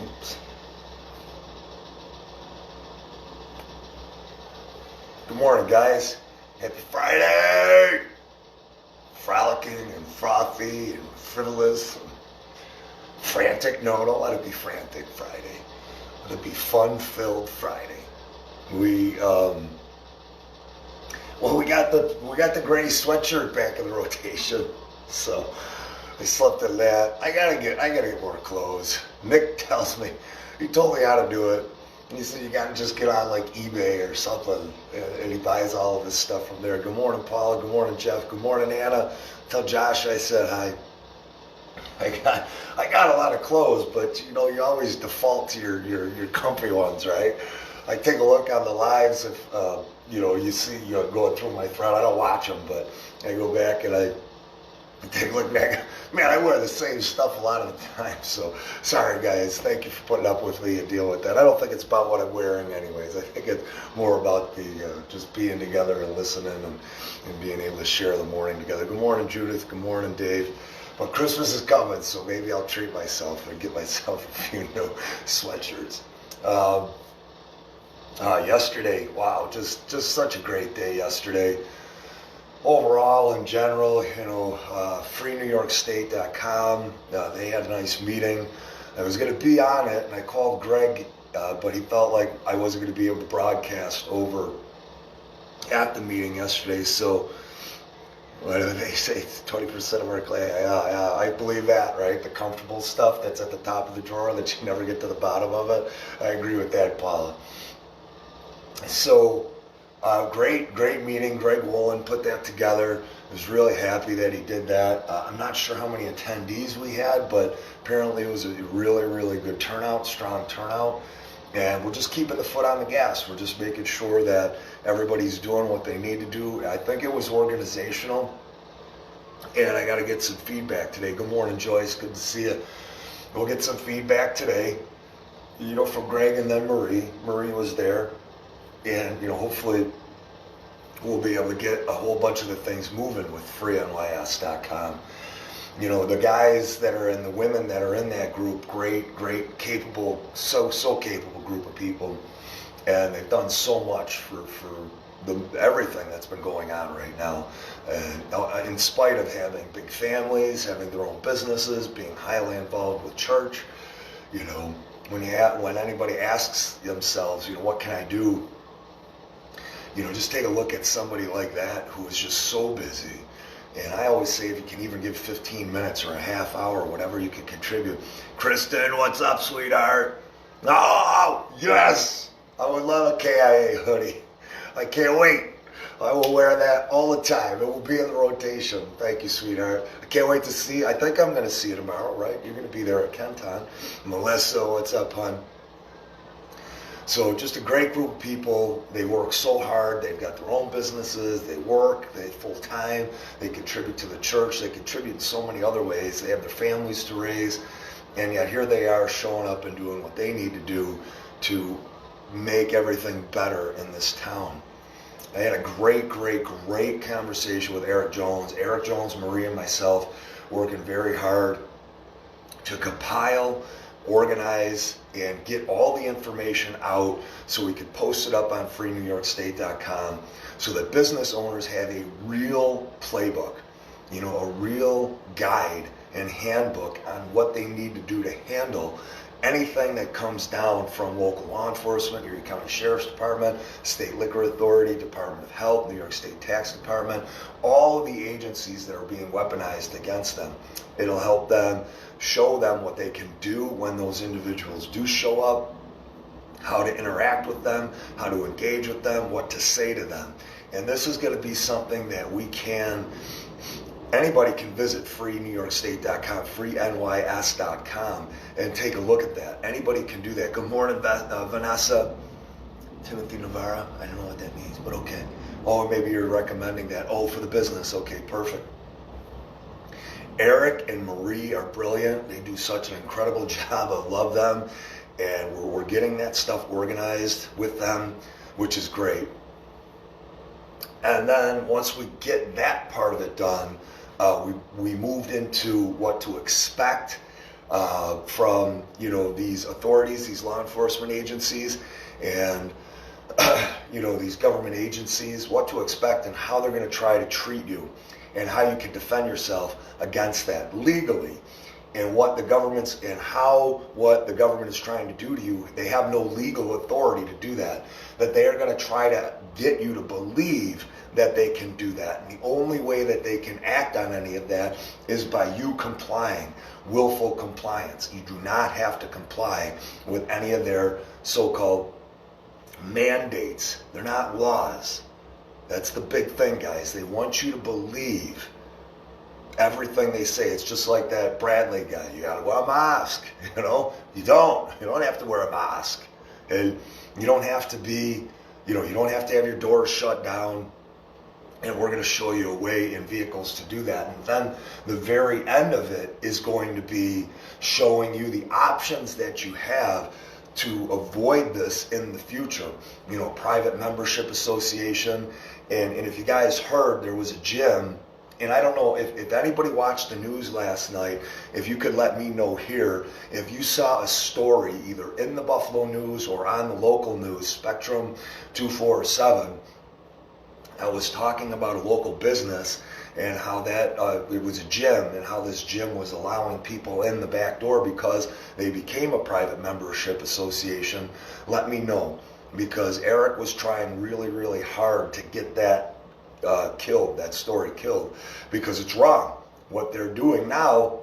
Oops. Good morning, guys. Happy Friday! Frolicking and frothy and frivolous and frantic. No, don't let it be frantic Friday. Let it be fun-filled Friday. We got the gray sweatshirt back in the rotation, so I slept in that. I gotta get more clothes. Nick tells me, he told me how to do it. He said you gotta just get on like eBay or something, and he buys all of his stuff from there. Good morning, Paula. Good morning, Jeff. Good morning, Anna. Tell Josh I said hi. I got a lot of clothes, but you know you always default to your comfy ones, right? I take a look on the lives if you see going through my thread. I don't watch them, but I go back and I take a look back. Man, I wear the same stuff a lot of the time. So sorry, guys. Thank you for putting up with me and dealing with that. I don't think it's about what I'm wearing, anyways. I think it's more about the just being together and listening and being able to share the morning together. Good morning, Judith. Good morning, Dave. But Christmas is coming, so maybe I'll treat myself and get myself a few new sweatshirts. Yesterday, wow, just such a great day yesterday. Overall, in general, freenewyorkstate.com, they had a nice meeting. I was going to be on it, and I called Greg, but he felt like I wasn't going to be able to broadcast over at the meeting yesterday. So, what do they say? 20% of our class. Yeah, I believe that, right? The comfortable stuff that's at the top of the drawer that you never get to the bottom of it. I agree with that, Paula. So, great meeting. Greg Wolin put that together. I was really happy that he did that. I'm not sure how many attendees we had, but apparently it was a really, really good turnout, strong turnout. And we're just keeping the foot on the gas. We're just making sure that everybody's doing what they need to do. I think it was organizational, and I got to get some feedback today. Good morning, Joyce. Good to see you. We'll get some feedback today, from Greg and then Marie. Marie was there. And, hopefully we'll be able to get a whole bunch of the things moving with freenys.com. The guys that are in, the women that are in that group, great, capable, so capable group of people. And they've done so much for everything that's been going on right now. And in spite of having big families, having their own businesses, being highly involved with church, when anybody asks themselves, what can I do? Just take a look at somebody like that who is just so busy. And I always say if you can even give 15 minutes or a half hour, whatever you can contribute. Kristen, what's up, sweetheart? Oh, yes! I would love a KIA hoodie. I can't wait. I will wear that all the time. It will be in the rotation. Thank you, sweetheart. I can't wait to see. I think I'm going to see you tomorrow, right? You're going to be there at Kenton. Melissa, what's up, hon? So just a great group of people. They work so hard. They've got their own businesses. They work. They full time. They contribute to the church. They contribute in so many other ways. They have their families to raise. And yet here they are showing up and doing what they need to do to make everything better in this town. I had a great conversation with Eric Jones. Eric Jones, Marie, and myself working very hard to compile, organize, and get all the information out so we could post it up on freenewyorkstate.com so that business owners have a real playbook, a real guide and handbook on what they need to do to handle anything that comes down from local law enforcement, Erie County Sheriff's Department, State Liquor Authority, Department of Health, New York State Tax Department, all of the agencies that are being weaponized against them. It'll help them, show them what they can do when those individuals do show up, how to interact with them, how to engage with them, what to say to them. And this is going to be something that anybody can visit freenewyorkstate.com, freenys.com, and take a look at that. Anybody can do that. Good morning, Vanessa. Timothy Navarra. I don't know what that means, but okay. Oh, maybe you're recommending that. Oh, for the business. Okay, perfect. Eric and Marie are brilliant. They do such an incredible job. I love them. And we're getting that stuff organized with them, which is great. And then once we get that part of it done, we moved into what to expect from, you know, these authorities, these law enforcement agencies, and you know, these government agencies, what to expect and how they're going to try to treat you and how you can defend yourself against that legally, and what the government is trying to do to you. They have no legal authority to do that. That they are going to try to get you to believe that they can do that. And the only way that they can act on any of that is by you complying, willful compliance. You do not have to comply with any of their so-called mandates. They're not laws. That's the big thing, guys. They want you to believe everything they say. It's just like that Bradley guy. You gotta wear a mask. You know, you don't have to wear a mask. And you don't have to be, you know, you don't have to have your doors shut down. And we're going to show you a way in vehicles to do that. And then the very end of it is going to be showing you the options that you have to avoid this in the future. You know, private membership association. And if you guys heard, there was a gym. And I don't know if anybody watched the news last night, if you could let me know here, if you saw a story either in the Buffalo News or on the local news, Spectrum 247, I was talking about a local business and how that it was a gym, and how this gym was allowing people in the back door because they became a private membership association. Let me know, because Eric was trying really, really hard to get that killed, that story killed, because it's wrong what they're doing now,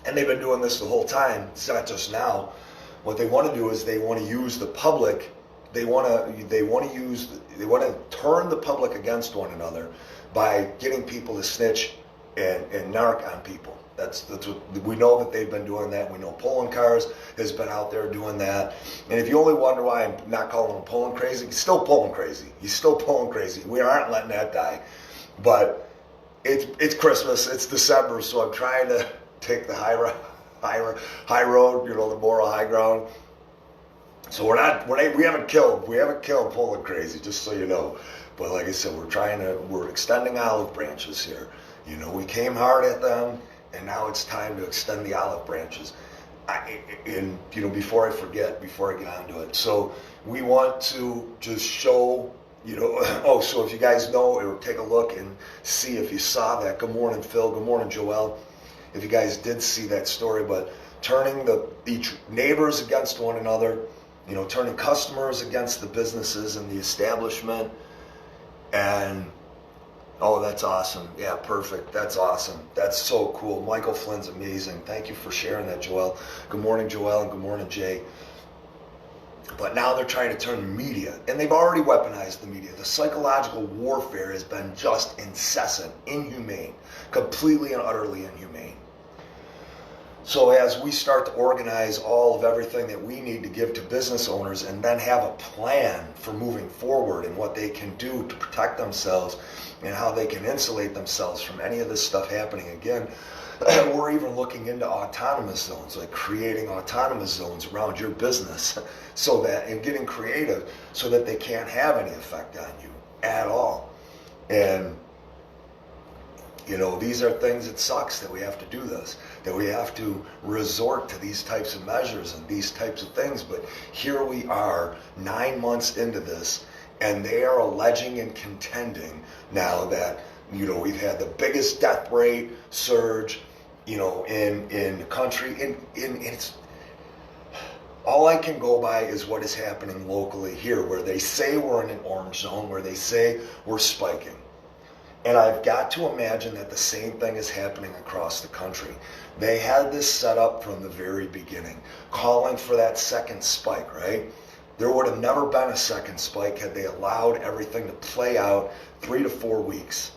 and they've been doing this the whole time. It's not just now. What they want to do is they want to use the public. They want to turn the public against one another by getting people to snitch and narc on people. That's what we know, that they've been doing that. We know Poland Cars has been out there doing that. And if you only wonder why I'm not calling him Poland crazy, he's still Poland crazy. He's still Poland crazy. We aren't letting that die. But it's Christmas. It's December, so I'm trying to take the high road, you know, the moral high ground. So we haven't killed Poland crazy, just so you know. But like I said, we're extending olive branches here. You know, we came hard at them, and now it's time to extend the olive branches. And you know, before I get onto it, so we want to just show, you know. Oh, so if you guys know, or take a look and see if you saw that. Good morning, Phil. Good morning, Joelle. If you guys did see that story, but turning each neighbors against one another. You know, turning customers against the businesses and the establishment. And, oh, that's awesome. Yeah, perfect. That's awesome. That's so cool. Michael Flynn's amazing. Thank you for sharing that, Joelle. Good morning, Joelle, and good morning, Jay. But now they're trying to turn the media, and they've already weaponized the media. The psychological warfare has been just incessant, inhumane, completely and utterly inhumane. So as we start to organize all of everything that we need to give to business owners, and then have a plan for moving forward and what they can do to protect themselves and how they can insulate themselves from any of this stuff happening again, we're even looking into autonomous zones, like creating autonomous zones around your business, so that, and getting creative so that they can't have any effect on you at all. And you know, these are things, it sucks that we have to do this, that we have to resort to these types of measures and these types of things. But here we are 9 months into this, and they are alleging and contending now that, you know, we've had the biggest death rate surge, you know, in the country. And it's, all I can go by is what is happening locally here, where they say we're in an orange zone, where they say we're spiking. And I've got to imagine that the same thing is happening across the country. They had this set up from the very beginning, calling for that second spike, right? There would have never been a second spike had they allowed everything to play out 3 to 4 weeks.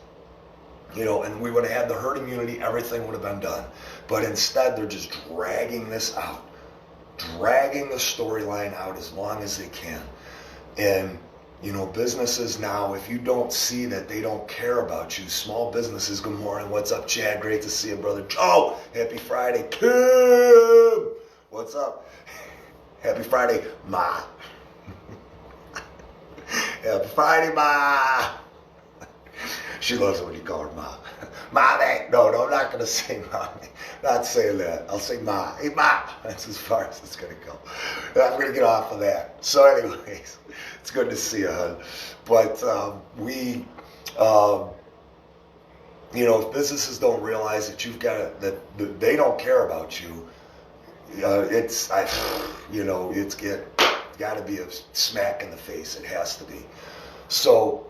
You know, and we would have had the herd immunity, everything would have been done. But instead, they're just dragging this out, dragging the storyline out as long as they can. And you know, businesses now, if you don't see that they don't care about you, small businesses, good morning, what's up, Chad? Great to see you, brother. Joe, happy Friday. Kim, what's up? Happy Friday, Ma. Happy Friday, Ma. She loves it when you call her Ma. Mommy. No, I'm not going to say mommy. Not saying that. I'll say ma. Hey, ma. That's as far as it's going to go. I'm going to get off of that. So anyways, it's good to see you, hon. But if businesses don't realize that that they don't care about you, it's got to be a smack in the face. It has to be. So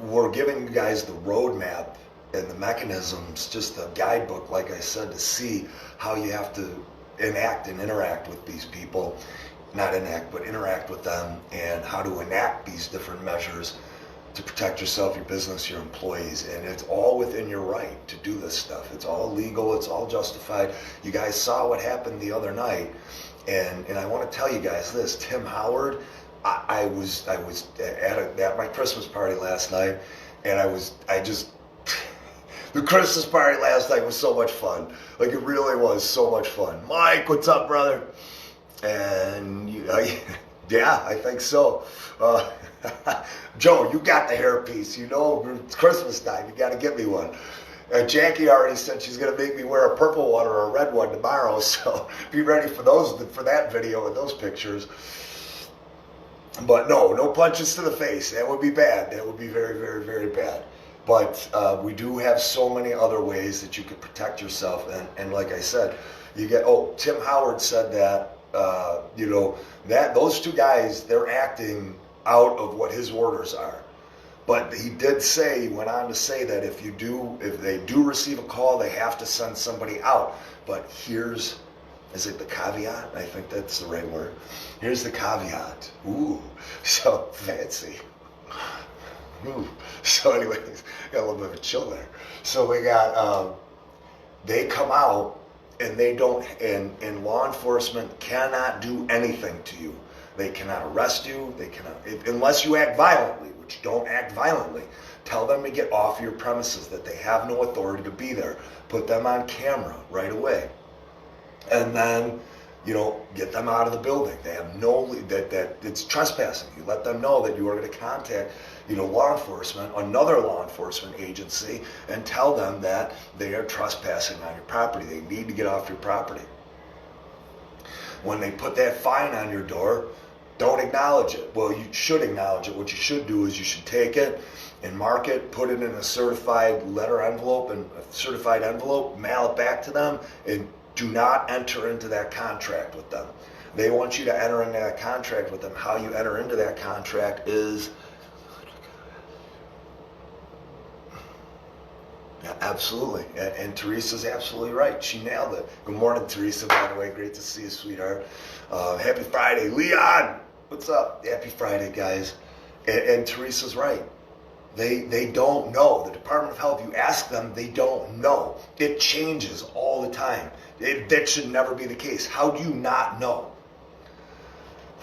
we're giving you guys the roadmap and the mechanisms, just a guidebook, like I said, to see how you have to enact and interact with these people. Not enact, but interact with them, and how to enact these different measures to protect yourself, your business, your employees. And it's all within your right to do this stuff. It's all legal. It's all justified. You guys saw what happened the other night. And I want to tell you guys this. Tim Howard, I was at my Christmas party last night, and the Christmas party last night was so much fun. Like, it really was so much fun. Mike, what's up, brother? And yeah, I think so. Joe, you got the hairpiece. It's Christmas time. You got to get me one. Jackie already said she's going to make me wear a purple one or a red one tomorrow. So be ready for that video and those pictures. But no punches to the face. That would be bad. That would be very, very, very bad. But we do have so many other ways that you could protect yourself. And like I said, Tim Howard said that. Those two guys, they're acting out of what his orders are. But he went on to say that if they do receive a call, they have to send somebody out. But is it the caveat? I think that's the right word. Here's the caveat. Ooh, so fancy. Ooh. So anyways, got a little bit of a chill there. So we got, they come out, and they don't, and law enforcement cannot do anything to you. They cannot arrest you. They cannot, unless you act violently, which don't act violently. Tell them to get off your premises, that they have no authority to be there. Put them on camera right away. And then, get them out of the building. They have that it's trespassing. You let them know that you are going to contact, law enforcement, another law enforcement agency, and tell them that they are trespassing on your property. They need to get off your property. When they put that fine on your door, don't acknowledge it. Well, you should acknowledge it. What you should do is you should take it and mark it, put it in a certified envelope, mail it back to them, and do not enter into that contract with them. They want you to enter into that contract with them. How you enter into that contract is... Yeah, absolutely. And Teresa's absolutely right. She nailed it. Good morning, Teresa, by the way. Great to see you, sweetheart. Happy Friday. Leon, what's up? Happy Friday, guys. And Teresa's right. They don't know. The Department of Health, you ask them, they don't know. It changes all the time. That should never be the case. How do you not know?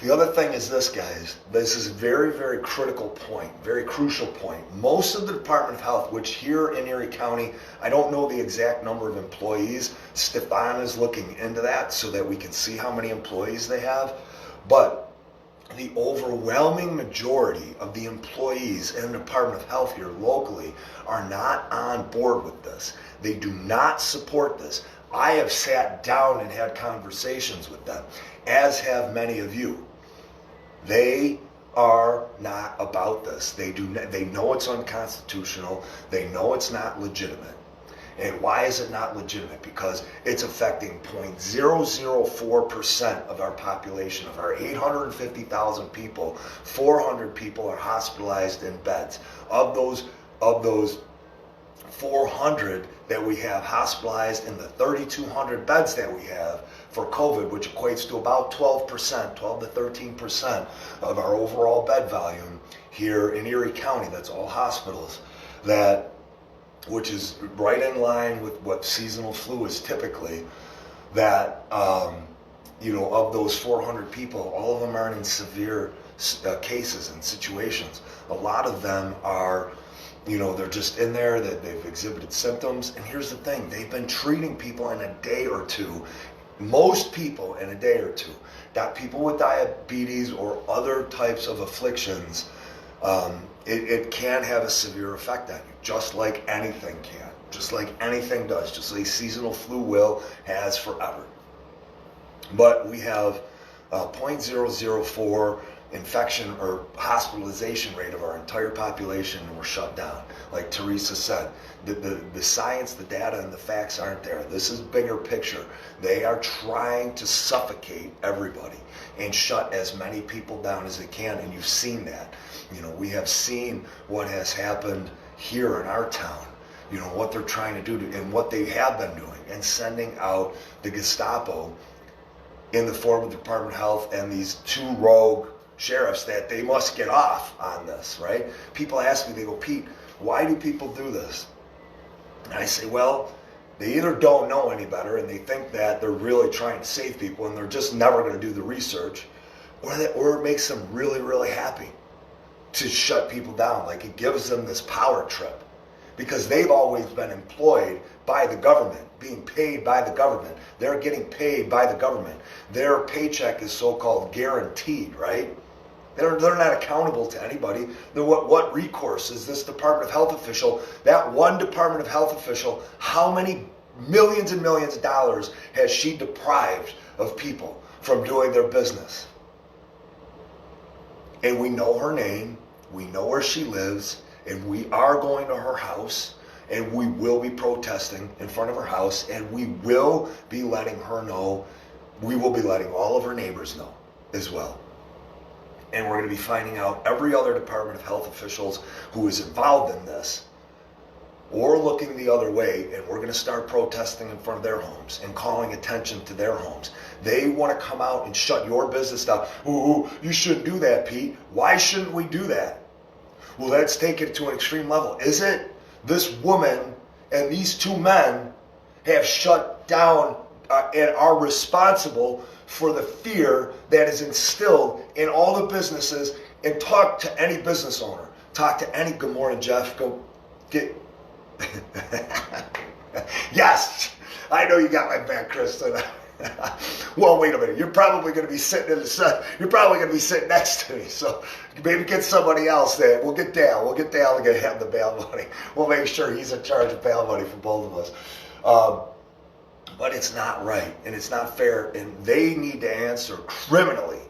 The other thing is this, guys. This is a very, very critical point, very crucial point. Most of the Department of Health, which here in Erie County, I don't know the exact number of employees. Stefan is looking into that so that we can see how many employees they have. But the overwhelming majority of the employees in the Department of Health here locally are not on board with this. They do not support this. I have sat down and had conversations with them, as have many of you. They are not about this. They know it's unconstitutional. They know it's not legitimate. And why is it not legitimate? Because it's affecting 0.004% of our population. Of our 850,000 people, 400 people are hospitalized in beds. Of those 400 that we have hospitalized in the 3,200 beds that we have for COVID, which equates to about 12% to 13% of our overall bed volume here in Erie County. That's all hospitals. Which is right in line with what seasonal flu is typically. Of those 400 people, all of them are in severe cases and situations. A lot of them are, they're just in there, that they've exhibited symptoms. And here's the thing, they've been treating people in a day or two. Most people in a day or two. Got people with diabetes or other types of afflictions it can have a severe effect on you, just like anything can, just like anything does, just like seasonal flu has forever. But we have 0.004 infection or hospitalization rate of our entire population, and we're shut down. Like Teresa said, the science, the data, and the facts aren't there. This is bigger picture. They are trying to suffocate everybody and shut as many people down as they can, and you've seen that. We have seen what has happened here in our town, what they're trying to do and what they have been doing, and sending out the Gestapo in the form of the Department of Health and these two rogue sheriffs that they must get off on this, right? People ask me, they go, Pete, why do people do this? And I say, well, they either don't know any better and they think that they're really trying to save people and they're just never going to do the research, or it makes them really, really happy to shut people down. Like, it gives them this power trip because they've always been employed by the government, being paid by the government. They're getting paid by the government. Their paycheck is so-called guaranteed, right? They're not accountable to anybody. What recourse is this Department of Health official, that one Department of Health official, how many millions and millions of dollars has she deprived of people from doing their business? And we know her name, we know where she lives, and we are going to her house, and we will be protesting in front of her house, and we will be letting her know, we will be letting all of her neighbors know as well. And we're going to be finding out every other Department of Health officials who is involved in this or looking the other way, and we're going to start protesting in front of their homes and calling attention to their homes. They want to come out and shut your business down. Ooh, you shouldn't do that, Pete. Why shouldn't we do that? Well, let's take it to an extreme level. Is it? This woman and these two men have shut down and are responsible for the fear that is instilled in all the businesses. And talk to any business owner. Talk to any, good morning, Jeff. Go get... Yes, I know you got my back, Kristen. Well, wait a minute. You're probably going to be sitting in the sun. You're probably going to be sitting next to me. So maybe get somebody else there. We'll get Dale. We'll get Dale to have the bail money. We'll make sure he's in charge of bail money for both of us. But it's not right, and it's not fair, and they need to answer criminally.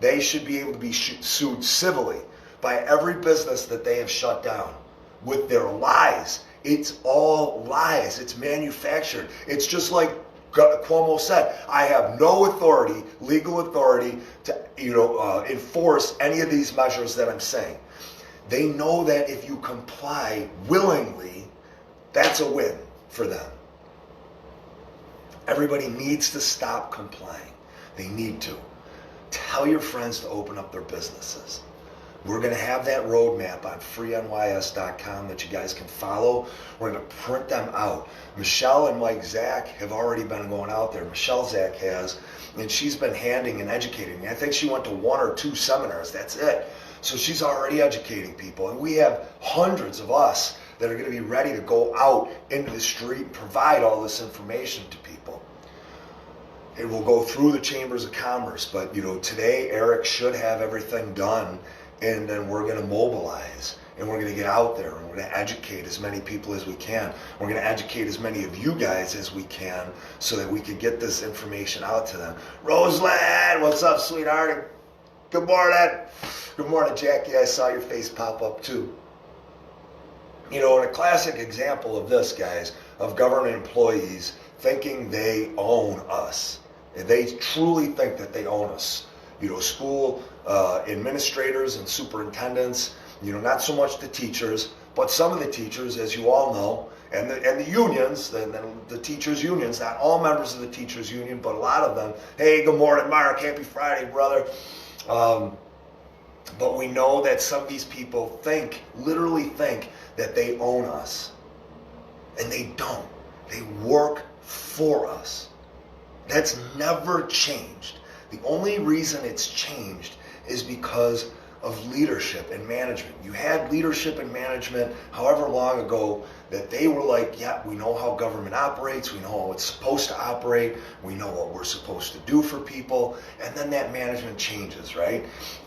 They should be able to be sued civilly by every business that they have shut down with their lies. It's all lies. It's manufactured. It's just like Cuomo said, I have no authority, legal authority, to enforce any of these measures that I'm saying. They know that if you comply willingly, that's a win for them. Everybody needs to stop complying. They need to. Tell your friends to open up their businesses. We're going to have that roadmap on freenys.com that you guys can follow. We're going to print them out. Michelle and Mike Zach have already been going out there. Michelle Zach has, and she's been handing and educating. I think she went to 1 or 2 seminars. That's it. So she's already educating people. And we have hundreds of us that are going to be ready to go out into the street and provide all this information to people. It will go through the chambers of commerce, but today Eric should have everything done, and then we're going to mobilize, and we're going to get out there, and we're going to educate as many people as we can. We're going to educate as many of you guys as we can so that we can get this information out to them. Roseland, what's up, sweetheart? Good morning. Good morning, Jackie. I saw your face pop up too. And a classic example of this, guys, of government employees thinking they own us. They truly think that they own us. School administrators and superintendents, not so much the teachers, but some of the teachers, as you all know, and the unions, the teachers' unions, not all members of the teachers' union, but a lot of them. Hey, good morning, Mark. Happy Friday, brother. But we know that some of these people literally think that they own us. And they don't. They work for us. That's never changed. The only reason it's changed is because of leadership and management. You had leadership and management however long ago that they were like, yeah, we know how government operates, we know how it's supposed to operate, we know what we're supposed to do for people, and then that management changes, right?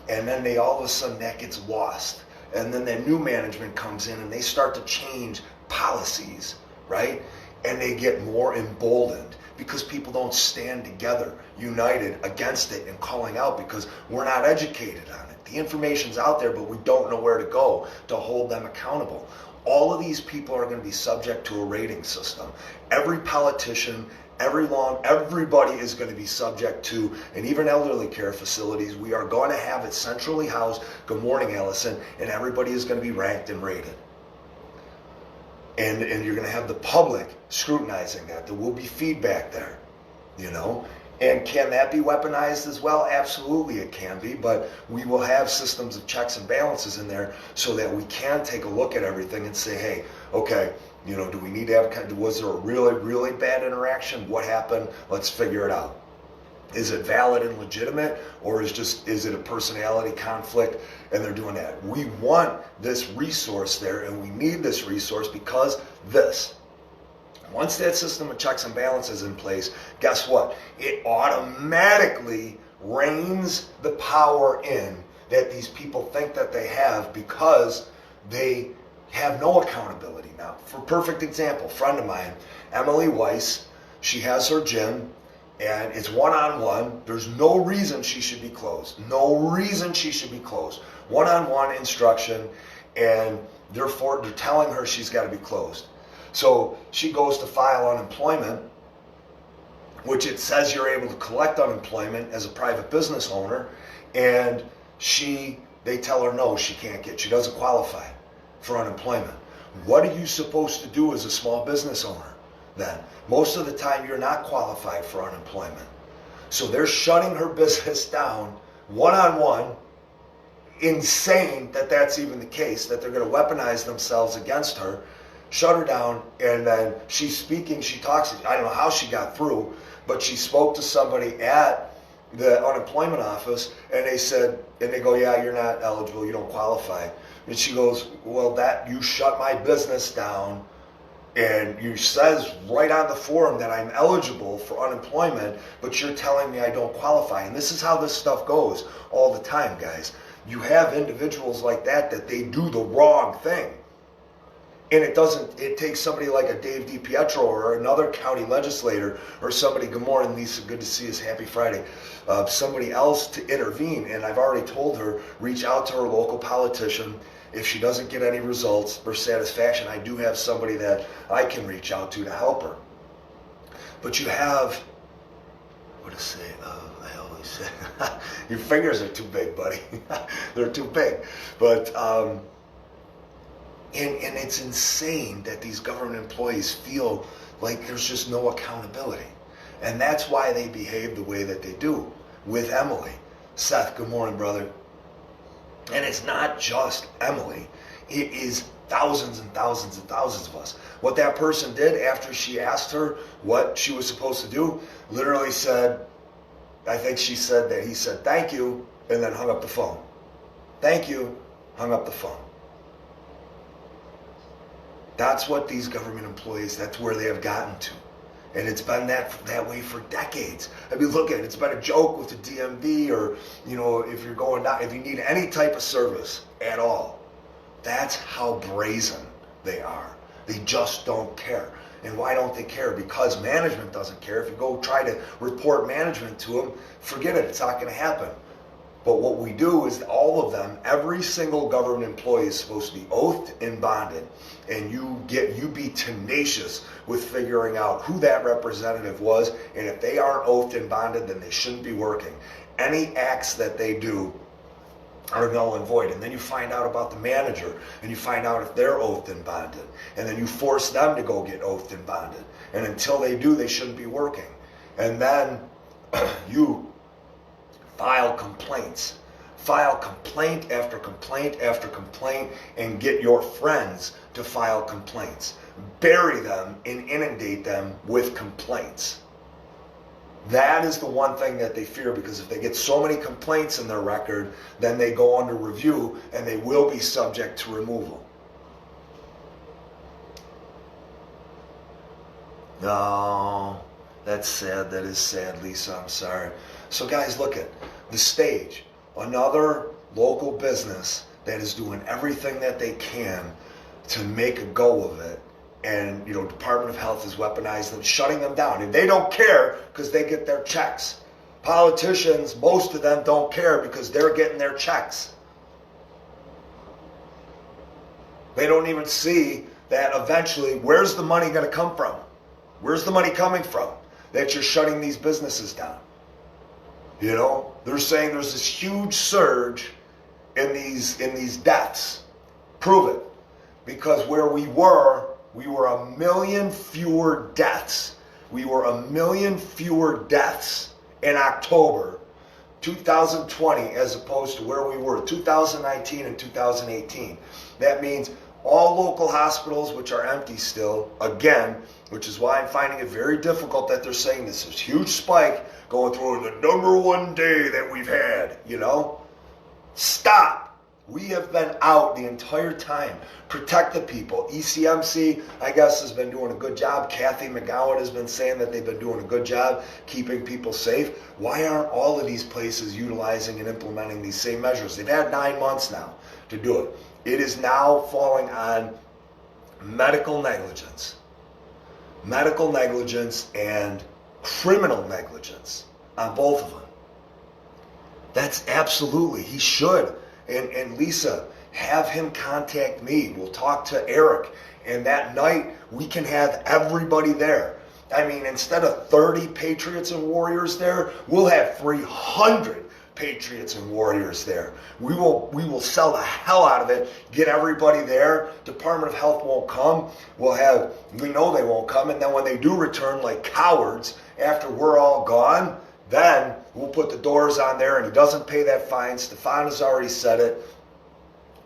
And then all of a sudden that gets lost. and then that new management comes in and they start to change policies, right? And they get more emboldened because people don't stand together, united against it and calling out because we're not educated on it. The information's out there, but we don't know where to go to hold them accountable. All of these people are going to be subject to a rating system. Every politician, everybody is going to be subject to, and even elderly care facilities, we are going to have it centrally housed. Good morning, Allison. And everybody is going to be ranked and rated. And you're going to have the public scrutinizing that. There will be feedback there, you know. And can that be weaponized as well? Absolutely it can be, but we will have systems of checks and balances in there so that we can take a look at everything and say, hey, okay, you know, do we need to have, was there a really, really bad interaction? What happened? Let's figure it out. Is it valid and legitimate, or is it a personality conflict and they're doing that? We want this resource there, and we need this resource because once that system of checks and balances is in place, guess what? It automatically reins the power in that these people think that they have because they have no accountability now. For perfect example, friend of mine, Emily Weiss, she has her gym, and it's one-on-one. There's no reason she should be closed. No reason she should be closed. One-on-one instruction, and therefore they're telling her she's got to be closed. So she goes to file unemployment, which it says you're able to collect unemployment as a private business owner, and they tell her no, she doesn't qualify for unemployment. What are you supposed to do as a small business owner then? Most of the time you're not qualified for unemployment. So they're shutting her business down one-on-one, insane that that's even the case, that they're going to weaponize themselves against her, shut her down, and then she's speaking, she talks, I don't know how she got through, but she spoke to somebody at the unemployment office, and they go, yeah, you're not eligible, you don't qualify. And she goes, well, you shut my business down, and you says right on the form that I'm eligible for unemployment, but you're telling me I don't qualify. And this is how this stuff goes all the time, guys. You have individuals like that they do the wrong thing. And it takes somebody like a Dave DiPietro or another county legislator or somebody, good morning, Lisa, good to see us, happy Friday, somebody else to intervene. And I've already told her, reach out to her local politician. If she doesn't get any results or satisfaction, I do have somebody that I can reach out to help her. But you have, what to say, I always say, your fingers are too big, buddy. They're too big. But, and it's insane that these government employees feel like there's just no accountability. And that's why they behave the way that they do with Emily. Seth, good morning, brother. And it's not just Emily. It is thousands and thousands and thousands of us. What that person did after she asked her what she was supposed to do, literally said, I think she said that he said, thank you, and then hung up the phone. Thank you, hung up the phone. That's what these government employees, that's where they have gotten to. And it's been that way for decades. I mean, look at it. It's been a joke with the DMV, or, you know, if you need any type of service at all. That's how brazen they are. They just don't care. And why don't they care? Because management doesn't care. If you go try to report management to them, forget it. It's not going to happen. But what we do is all of them, every single government employee is supposed to be oathed and bonded. And you be tenacious with figuring out who that representative was. And if they aren't oathed and bonded, then they shouldn't be working. Any acts that they do are null and void. And then you find out about the manager, and you find out if they're oathed and bonded. And then you force them to go get oathed and bonded. And until they do, they shouldn't be working. And then you file complaints. File complaint after complaint after complaint, and get your friends to file complaints. Bury them and inundate them with complaints. That is the one thing that they fear, because if they get so many complaints in their record, then they go under review and they will be subject to removal. No, that's sad. That is sad, Lisa. I'm sorry. So guys, look at the stage. Another local business that is doing everything that they can to make a go of it. And, Department of Health is weaponizing them, shutting them down. And they don't care because they get their checks. Politicians, most of them don't care because they're getting their checks. They don't even see that eventually, where's the money going to come from? Where's the money coming from that you're shutting these businesses down? They're saying there's this huge surge in these deaths. Prove it. Because where we were 1 million fewer deaths. We were 1 million fewer deaths in October 2020 as opposed to where we were 2019 and 2018. That means all local hospitals, which are empty still, again, which is why I'm finding it very difficult that they're saying this is huge spike going through the number one day that we've had, Stop. We have been out the entire time. Protect the people. ECMC, I guess, has been doing a good job. Kathy McGowan has been saying that they've been doing a good job keeping people safe. Why aren't all of these places utilizing and implementing these same measures? They've had 9 months now to do it. It is now falling on medical negligence. Medical negligence and criminal negligence on both of them. That's absolutely, he should. And Lisa, have him contact me. We'll talk to Eric. And that night, we can have everybody there. I mean, instead of 30 Patriots and Warriors there, we'll have 300 Patriots and Warriors there. We will sell the hell out of it, get everybody there. Department of Health won't come. We know they won't come. And then when they do return like cowards, after we're all gone, then we'll put the doors on there and he doesn't pay that fine. Stefan has already said it.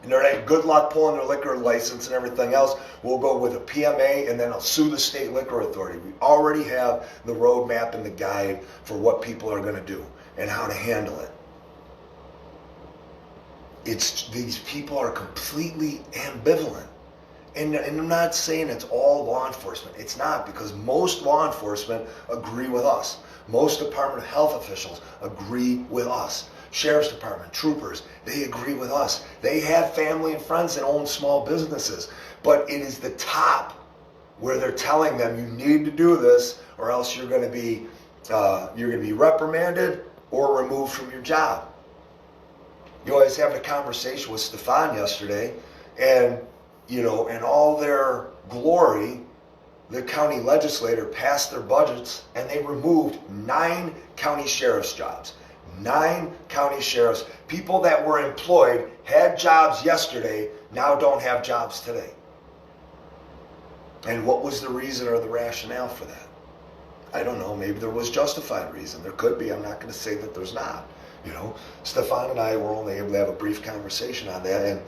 And they're like, good luck pulling their liquor license and everything else. We'll go with a PMA and then I'll sue the state liquor authority. We already have the roadmap and the guide for what people are going to do and how to handle it. These people are completely ambivalent. And I'm not saying it's all law enforcement. It's not, because most law enforcement agree with us. Most Department of Health officials agree with us. Sheriff's Department, troopers, they agree with us. They have family and friends that own small businesses. But it is the top where they're telling them you need to do this or else you're going to be reprimanded or removed from your job. I was having a conversation with Stefan yesterday, and in all their glory, the county legislator passed their budgets and they removed 9 county sheriff's jobs. 9 county sheriffs, people that were employed, had jobs yesterday, now don't have jobs today. And what was the reason or the rationale for that? I don't know. Maybe there was justified reason. There could be. I'm not going to say that there's not. Stefan and I were only able to have a brief conversation on that, and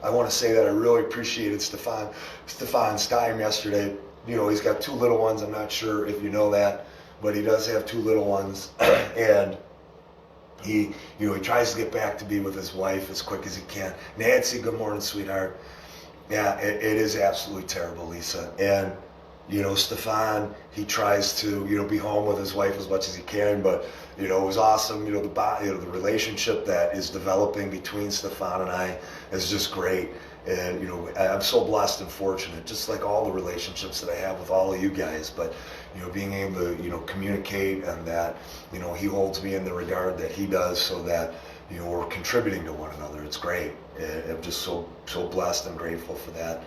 I want to say that I really appreciated Stefan's time yesterday. He's got 2 little ones. I'm not sure if you know that, but he does have 2 little ones, and he tries to get back to be with his wife as quick as he can. Nancy, good morning, sweetheart. Yeah, it is absolutely terrible, Lisa. And Stefan, he tries to be home with his wife as much as he can, but it was awesome. The relationship that is developing between Stefan and I is just great. And I'm so blessed and fortunate, just like all the relationships that I have with all of you guys. But being able to communicate, and that he holds me in the regard that he does, so that we're contributing to one another. It's great. I'm just so blessed and grateful for that.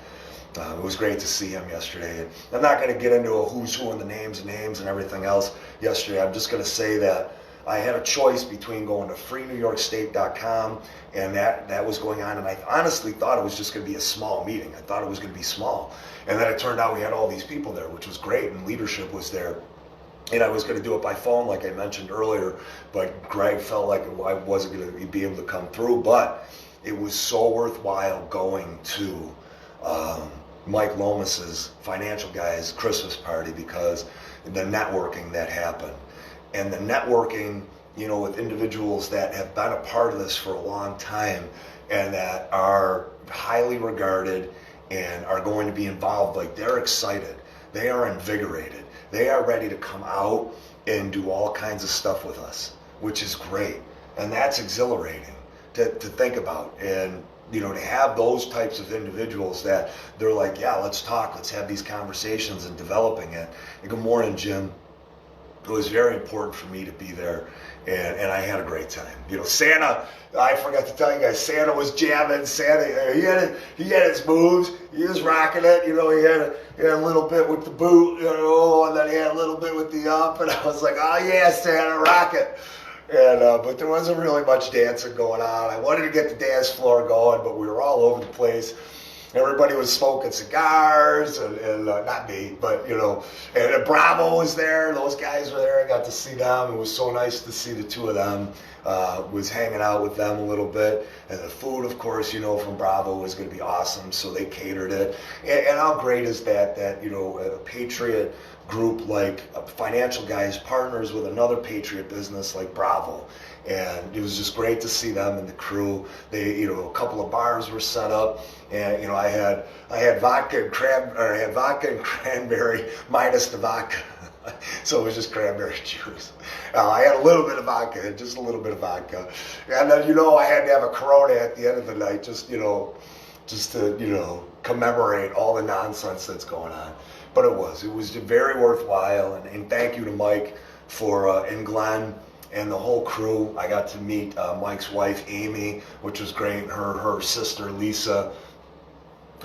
It was great to see him yesterday. And I'm not going to get into a who's who and the names and everything else yesterday. I'm just going to say that I had a choice between going to freenewyorkstate.com, and that was going on. And I honestly thought it was just going to be a small meeting. I thought it was going to be small. And then it turned out we had all these people there, which was great, and leadership was there. And I was going to do it by phone, like I mentioned earlier, but Greg felt like I wasn't going to be able to come through. But it was so worthwhile going to Mike Lomas's Financial Guys Christmas party, because the networking that happened, and the networking, with individuals that have been a part of this for a long time and that are highly regarded and are going to be involved. Like, they're excited, they are invigorated, they are ready to come out and do all kinds of stuff with us, which is great. And that's exhilarating, to think about. And you know, to have those types of individuals that they're like, yeah, let's talk, let's have these conversations and developing it. And good morning, Jim. It was very important for me to be there, and I had a great time. You know, Santa, I forgot to tell you guys, Santa was jamming. Santa, he had his moves. He was rocking it. You know, he had a little bit with the boot, you know, and then he had a little bit with the up, and I was like, oh yeah, Santa, rock it. And but there wasn't really much dancing going on. I wanted to get the dance floor going, but we were all over the place. Everybody was smoking cigars, and not me, but you know, and Bravo was there. Those guys were there. I got to see them. It was so nice to see the two of them. Was hanging out with them a little bit, and the food, of course, you know, from Bravo was going to be awesome. So they catered it. And how great is that? That you know, a Patriot group like Financial Guys partners with another Patriot business like Bravo. And it was just great to see them and the crew. They, you know, a couple of bars were set up, and you know, I had vodka and cranberry minus the vodka, so it was just cranberry juice. I had a little bit of vodka, just a little bit of vodka, and then you know, I had to have a Corona at the end of the night, just to commemorate all the nonsense that's going on. But it was very worthwhile, and thank you to Mike for and Glenn and the whole crew. I got to meet Mike's wife, Amy, which was great, her sister, Lisa.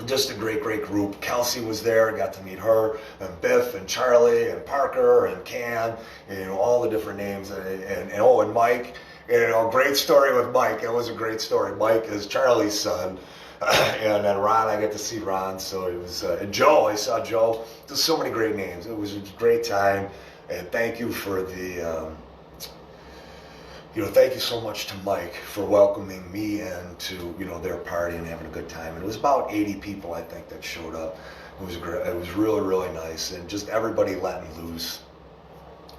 Just a great group. Kelsey was there, I got to meet her, and Biff, and Charlie, and Parker, and Cam, and, you know, all the different names, and Mike. You know, great story with Mike. It was a great story. Mike is Charlie's son. And then Ron, I got to see Ron, so it was, and Joe, I saw Joe. Just so many great names. It was a great time, and thank you for the, thank you so much to Mike for welcoming me into, you know, their party and having a good time. And it was about 80 people, I think, that showed up. It was great. It was really, really nice, and just everybody letting loose,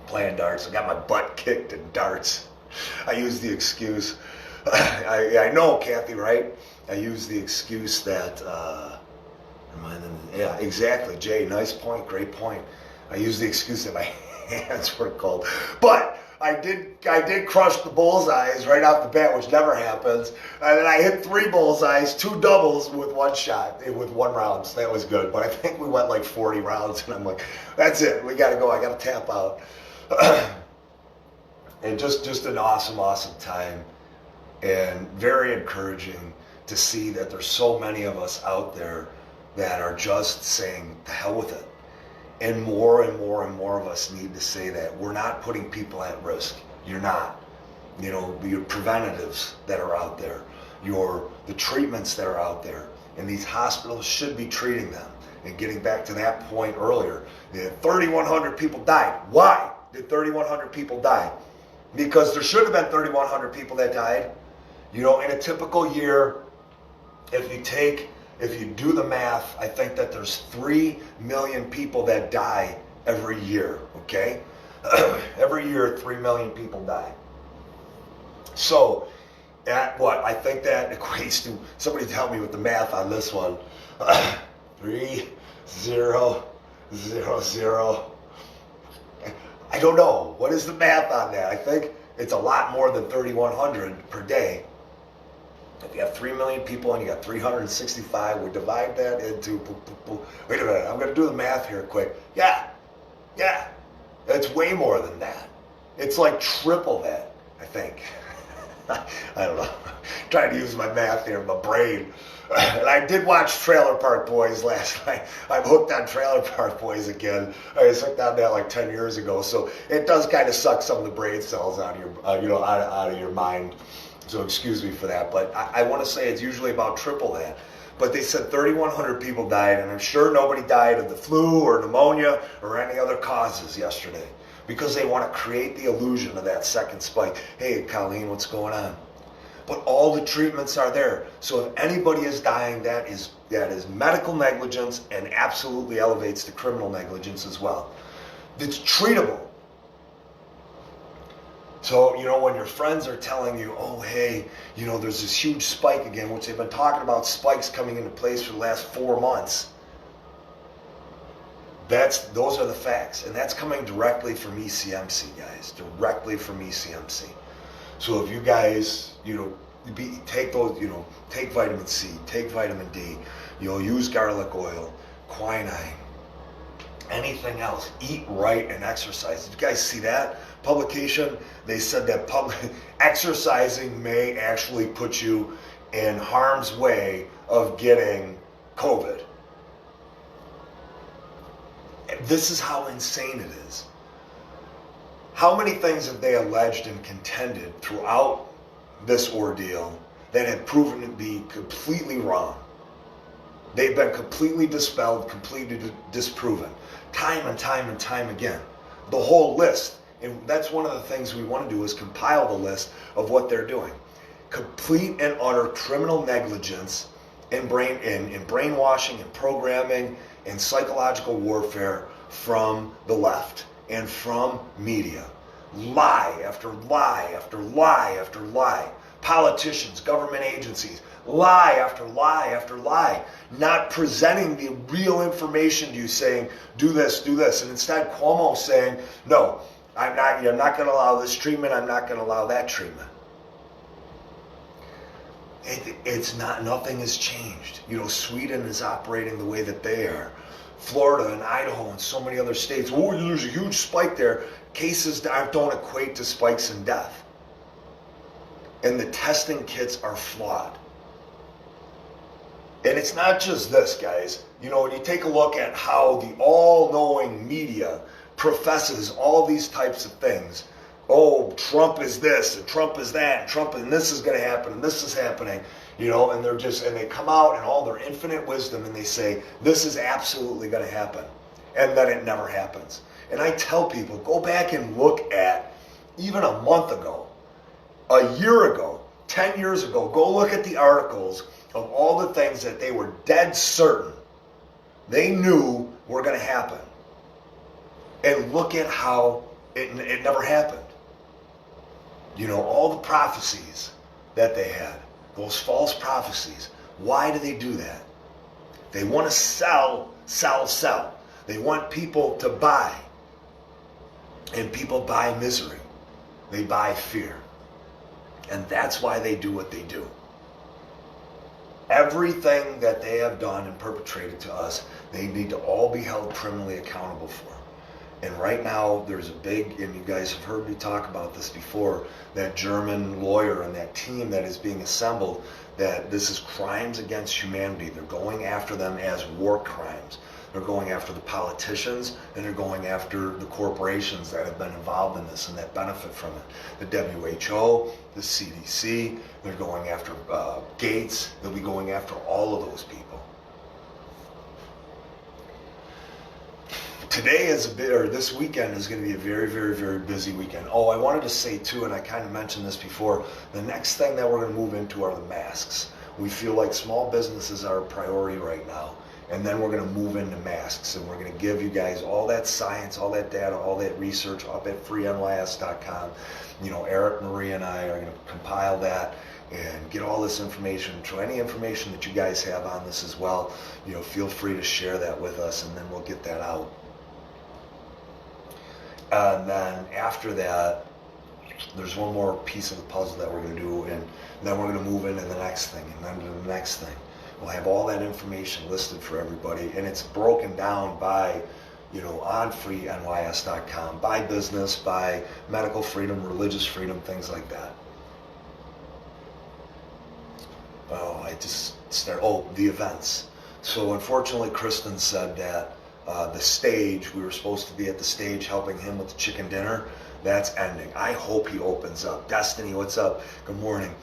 playing darts. I got my butt kicked in darts. I used the excuse. I know, Kathy, right? I used the excuse that, yeah, exactly, Jay, nice point, great point. I used the excuse that my hands were cold. But I did crush the bullseyes right off the bat, which never happens. And then I hit 3 bullseyes, 2 doubles with 1 shot, with 1 round, so that was good. But I think we went like 40 rounds, and I'm like, that's it, we gotta go, I gotta tap out. And just an awesome time, and very encouraging to see that there's so many of us out there that are just saying, the hell with it. And more of us need to say that. We're not putting people at risk. You're not. You know, your preventatives that are out there, the treatments that are out there, and these hospitals should be treating them. And getting back to that point earlier, 3,100 people died. Why did 3,100 people die? Because there should have been 3,100 people that died. You know, in a typical year, if you do the math, I think that there's 3 million people that die every year, okay? Every year, 3 million people die. So, at what? I think that equates to, somebody tell me with the math on this one. 3, 0, 0, 0. I don't know. What is the math on that? I think it's a lot more than 3,100 per day. If you have 3 million people and you got 365, we divide that into, wait a minute, I'm going to do the math here quick. Yeah, it's way more than that. It's like triple that, I think. I don't know. I'm trying to use my math here, my brain. And I did watch Trailer Park Boys last night. I'm hooked on Trailer Park Boys again. I was hooked on that like 10 years ago. So it does kind of suck some of the brain cells out of your, out of your mind. So excuse me for that, but I want to say it's usually about triple that. But they said 3,100 people died, and I'm sure nobody died of the flu or pneumonia or any other causes yesterday, because they want to create the illusion of that second spike. Hey, Colleen, what's going on? But all the treatments are there. So if anybody is dying, that is medical negligence, and absolutely elevates to criminal negligence as well. It's treatable. So, you know, when your friends are telling you, oh, hey, you know, there's this huge spike again, which they've been talking about spikes coming into place for the last 4 months. Those are the facts. And that's coming directly from ECMC, guys. Directly from ECMC. So if you guys, you know, take those, take vitamin C, take vitamin D, use garlic oil, quinine, anything else. Eat right and exercise. Did you guys see that publication? They said that exercising may actually put you in harm's way of getting COVID. This is how insane it is. How many things have they alleged and contended throughout this ordeal that have proven to be completely wrong? They've been completely dispelled, completely disproven, time and time and time again. The whole list, and that's one of the things we want to do, is compile the list of what they're doing. Complete and utter criminal negligence in brainwashing and programming and psychological warfare from the left and from media. Lie after lie after lie after lie. Politicians, government agencies, lie after lie after lie. Not presenting the real information to you, saying, do this, do this. And instead, Cuomo saying, no, you're not going to allow this treatment, I'm not going to allow that treatment. It's not, nothing has changed. Sweden is operating the way that they are. Florida and Idaho and so many other states, there's a huge spike there. Cases don't equate to spikes in death. And the testing kits are flawed. And it's not just this, guys. When you take a look at how the all-knowing media professes all these types of things, Trump is this, and Trump is that, and this is going to happen, and this is happening, and they come out in all their infinite wisdom and they say, this is absolutely going to happen. And then it never happens. And I tell people, go back and look at even a month ago, a year ago, 10 years ago, go look at the articles of all the things that they were dead certain they knew were going to happen. And look at how it never happened. All the prophecies that they had, those false prophecies. Why do they do that? They want to sell. They want people to buy. And people buy misery. They buy fear. And that's why they do what they do. Everything that they have done and perpetrated to us, they need to all be held criminally accountable for. And right now, there's a big, and you guys have heard me talk about this before, that German lawyer and that team that is being assembled, that this is crimes against humanity. They're going after them as war crimes. They're going after the politicians, and they're going after the corporations that have been involved in this and that benefit from it. The WHO, the CDC, they're going after Gates. They'll be going after all of those people. Today this weekend is going to be a very, very, very busy weekend. I wanted to say too, and I kind of mentioned this before, the next thing that we're going to move into are the masks. We feel like small businesses are a priority right now. And then we're going to move into masks, and we're going to give you guys all that science, all that data, all that research up at freenys.com. Eric, Marie, and I are going to compile that and get all this information. So any information that you guys have on this as well, feel free to share that with us, and then we'll get that out. And then after that, there's one more piece of the puzzle that we're going to do, and then we're going to move into the next thing, and then to the next thing. We'll have all that information listed for everybody, and it's broken down by, on freenys.com, by business, by medical freedom, religious freedom, things like that. The events. So unfortunately, Kristen said that the stage, we were supposed to be at the stage helping him with the chicken dinner. That's ending. I hope he opens up. Destiny, what's up? Good morning.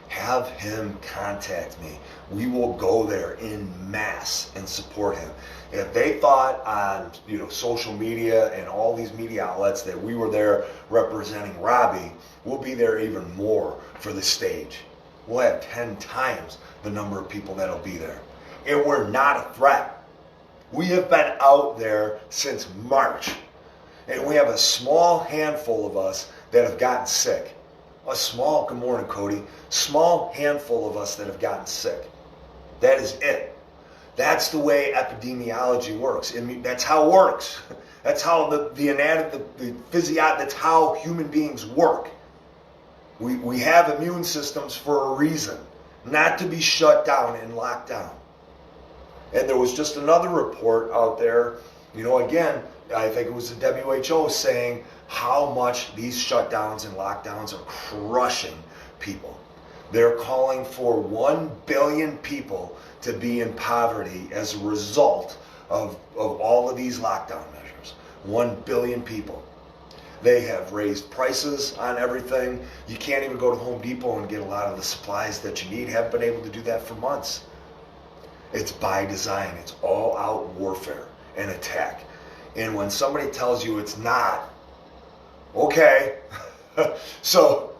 Have him contact me. We will go there in mass and support him. If they thought on social media and all these media outlets that we were there representing Robbie, we'll be there even more for the stage. We'll have 10 times the number of people that'll be there. And we're not a threat. We have been out there since March. And we have a small handful of us that have gotten sick. Good morning, Cody. Small handful of us that have gotten sick. That is it. That's the way epidemiology works. That's how it works. That's how the anatomy, the physiology, that's how human beings work. We have immune systems for a reason, not to be shut down and locked down. And there was just another report out there, again, I think it was the WHO saying how much these shutdowns and lockdowns are crushing people. They're calling for 1 billion people to be in poverty as a result of all of these lockdown measures. 1 billion people. They have raised prices on everything. You can't even go to Home Depot and get a lot of the supplies that you need. Haven't been able to do that for months. It's by design. It's all out warfare and attack. And when somebody tells you it's not, okay. So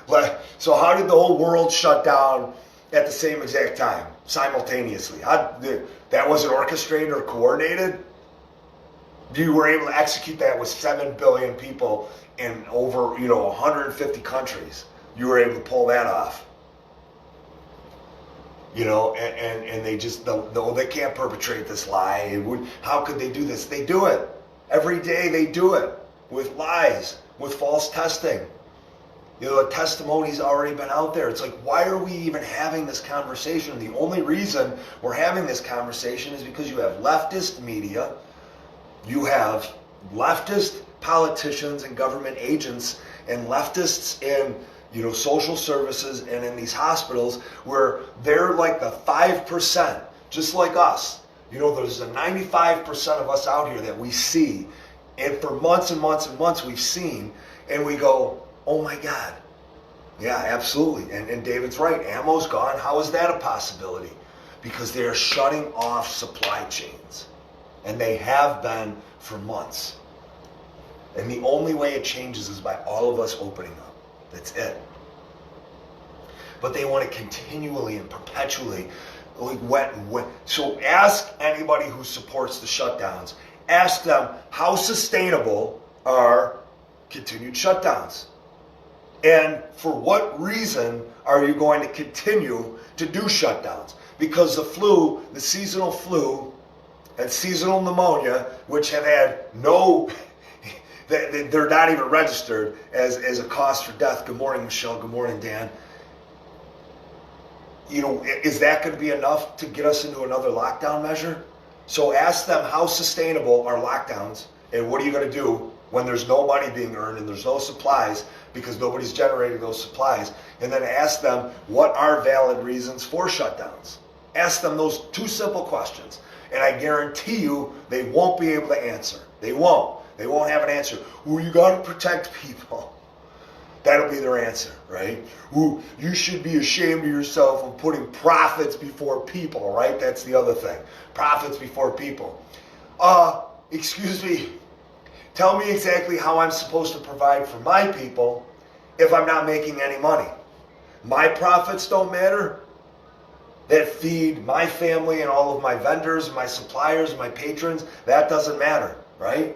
how did the whole world shut down at the same exact time, simultaneously? That wasn't orchestrated or coordinated? You were able to execute that with 7 billion people in over 150 countries. You were able to pull that off. And they just, no, they can't perpetrate this lie. How could they do this? They do it. Every day they do it with lies, with false testing. The testimony's already been out there. It's like, why are we even having this conversation? The only reason we're having this conversation is because you have leftist media, you have leftist politicians and government agents, and leftists in social services and in these hospitals where they're like the 5%, just like us. There's a 95% of us out here that we see, and for months and months and months we've seen, and we go, oh my God. Yeah, absolutely. And David's right. Ammo's gone. How is that a possibility? Because they're shutting off supply chains. And they have been for months. And the only way it changes is by all of us opening up. That's it. But they want to continually and perpetually, so ask anybody who supports the shutdowns, ask them how sustainable are continued shutdowns? And for what reason are you going to continue to do shutdowns? Because the flu, the seasonal flu, and seasonal pneumonia, which have had no, they're not even registered as a cause for death. Good morning, Michelle. Good morning, Dan. Is that going to be enough to get us into another lockdown measure? So ask them how sustainable are lockdowns, and what are you going to do when there's no money being earned and there's no supplies because nobody's generating those supplies? And then ask them what are valid reasons for shutdowns. Ask them those two simple questions. And I guarantee you they won't be able to answer. They won't. They won't have an answer. Well, you got to protect people. That'll be their answer, right? Ooh, you should be ashamed of yourself of putting profits before people, right? That's the other thing. Profits before people. Excuse me. Tell me exactly how I'm supposed to provide for my people if I'm not making any money. My profits don't matter. That feed my family and all of my vendors, my suppliers, my patrons. That doesn't matter, right?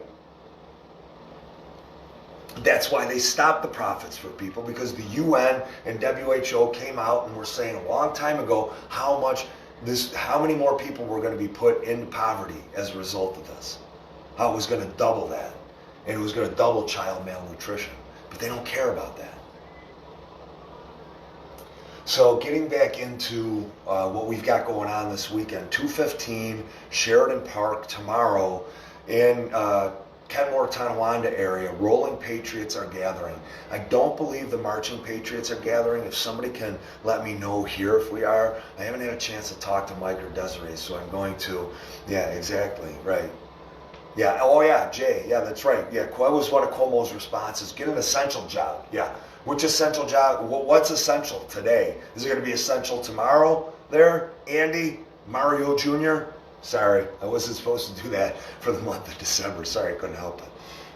That's why they stopped the profits for people, because the UN and WHO came out and were saying a long time ago how many more people were going to be put into poverty as a result of this. How it was going to double that. And it was going to double child malnutrition. But they don't care about that. So getting back into what we've got going on this weekend, 2:15, Sheridan Park tomorrow in Kenmore, Tonawanda area, Rolling Patriots are gathering. I don't believe the Marching Patriots are gathering. If somebody can let me know here if we are. I haven't had a chance to talk to Mike or Desiree, so I'm going to. Yeah, exactly, right. Yeah, oh yeah, Jay, yeah, that's right. Yeah, that was one of Cuomo's responses. Get an essential job. Yeah, which essential job? What's essential today? Is it going to be essential tomorrow there? Andy, Mario Jr.? Sorry, I wasn't supposed to do that for the month of December. Sorry, I couldn't help it.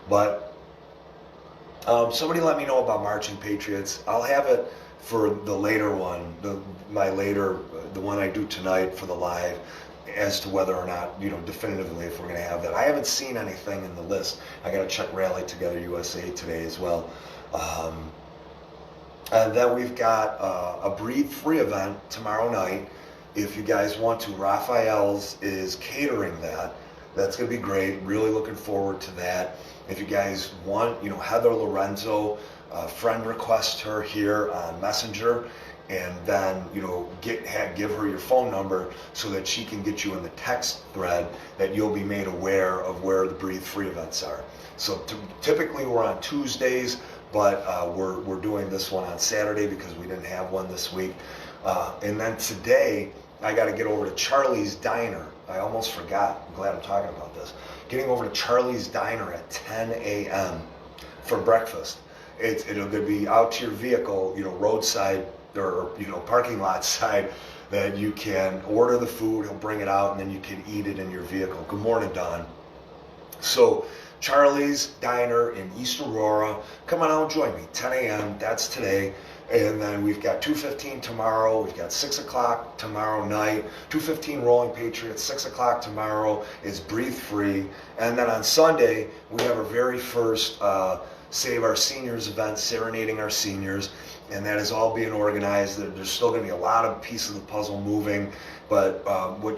But somebody let me know about Marching Patriots. I'll have it for the later one, the one I do tonight for the live, as to whether or not, definitively if we're going to have that. I haven't seen anything in the list. I got to check Rally Together USA today as well. And then we've got a Breathe Free event tomorrow night. If you guys want to, Raphael's is catering that. That's going to be great. Really looking forward to that. If you guys want, Heather Lorenzo, friend request her here on Messenger, and then give her your phone number so that she can get you in the text thread that you'll be made aware of where the Breathe Free events are. So typically we're on Tuesdays, but we're doing this one on Saturday because we didn't have one this week. And then today I got to get over to Charlie's Diner. I almost forgot. I'm glad I'm talking about this. Getting over to Charlie's Diner at 10 a.m. for breakfast. It'll be out to your vehicle, roadside or parking lot side, that you can order the food. He'll bring it out, and then you can eat it in your vehicle. Good morning, Don. So Charlie's Diner in East Aurora. Come on out and join me. 10 a.m. That's today. And then we've got 2:15 tomorrow. We've got 6 o'clock tomorrow night. 2:15 Rolling Patriots. 6 o'clock tomorrow is Breathe Free. And then on Sunday, we have our very first Save Our Seniors event, serenading our seniors. And that is all being organized. There's still going to be a lot of pieces of the puzzle moving. But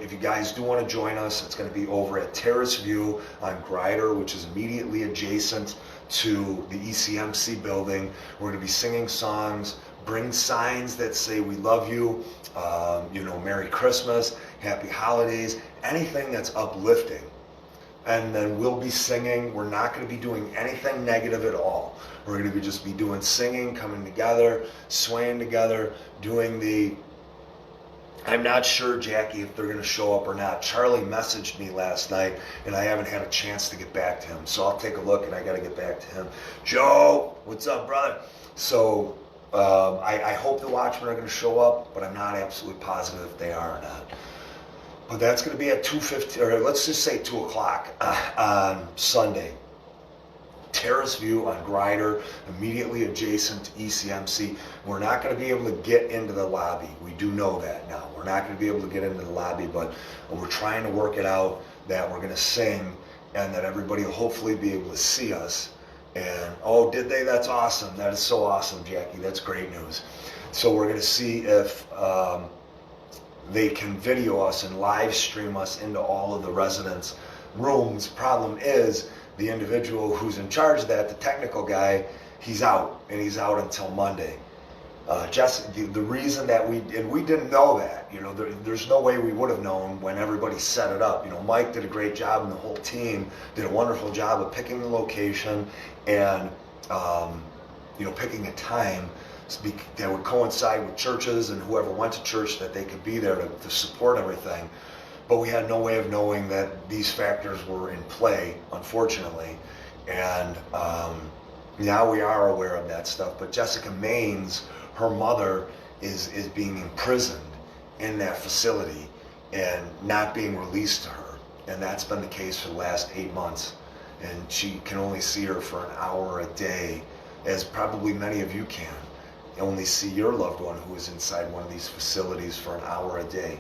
if you guys do want to join us, it's going to be over at Terrace View on Grider, which is immediately adjacent to the ECMC building. We're going to be singing songs, bring signs that say we love you, Merry Christmas, Happy Holidays, anything that's uplifting. And then we'll be singing. We're not going to be doing anything negative at all. We're going to just be doing singing, coming together, swaying together, doing I'm not sure, Jackie, if they're going to show up or not. Charlie messaged me last night, and I haven't had a chance to get back to him. So I'll take a look, and I got to get back to him. Joe, what's up, brother? So I hope the Watchmen are going to show up, but I'm not absolutely positive if they are or not. But that's going to be at 2:15, or let's just say 2 o'clock on Sunday. Terrace View on Grider, immediately adjacent to ECMC. We're not going to be able to get into the lobby. We do know that now. We're not going to be able to get into the lobby, but we're trying to work it out that we're going to sing and that everybody will hopefully be able to see us. And, oh, did they? That's awesome. That is so awesome, Jackie. That's great news. So we're going to see if they can video us and live stream us into all of the residents' rooms. Problem is, the individual who's in charge of that, the technical guy, he's out, and he's out until Monday. The reason that we didn't know that, there's no way we would have known when everybody set it up. Mike did a great job, and the whole team did a wonderful job of picking the location and, picking a time that would coincide with churches and whoever went to church, that they could be there to support everything. But we had no way of knowing that these factors were in play, unfortunately. And now we are aware of that stuff. But Jessica Maines, her mother, is being imprisoned in that facility and not being released to her. And that's been the case for the last 8 months. And she can only see her for an hour a day, as probably many of you can. Only see your loved one who is inside one of these facilities for an hour a day.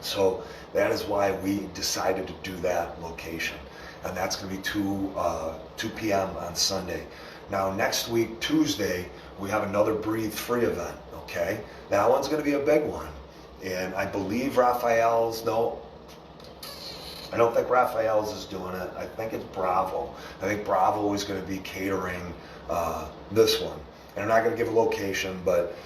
So that is why we decided to do that location. And that's going to be 2 p.m. on Sunday. Now, next week, Tuesday, we have another Breathe Free event, okay? That one's going to be a big one. And I believe Raphael's, no, I don't think Raphael's is doing it. I think it's Bravo. I think Bravo is going to be catering this one. And I'm not going to give a location, but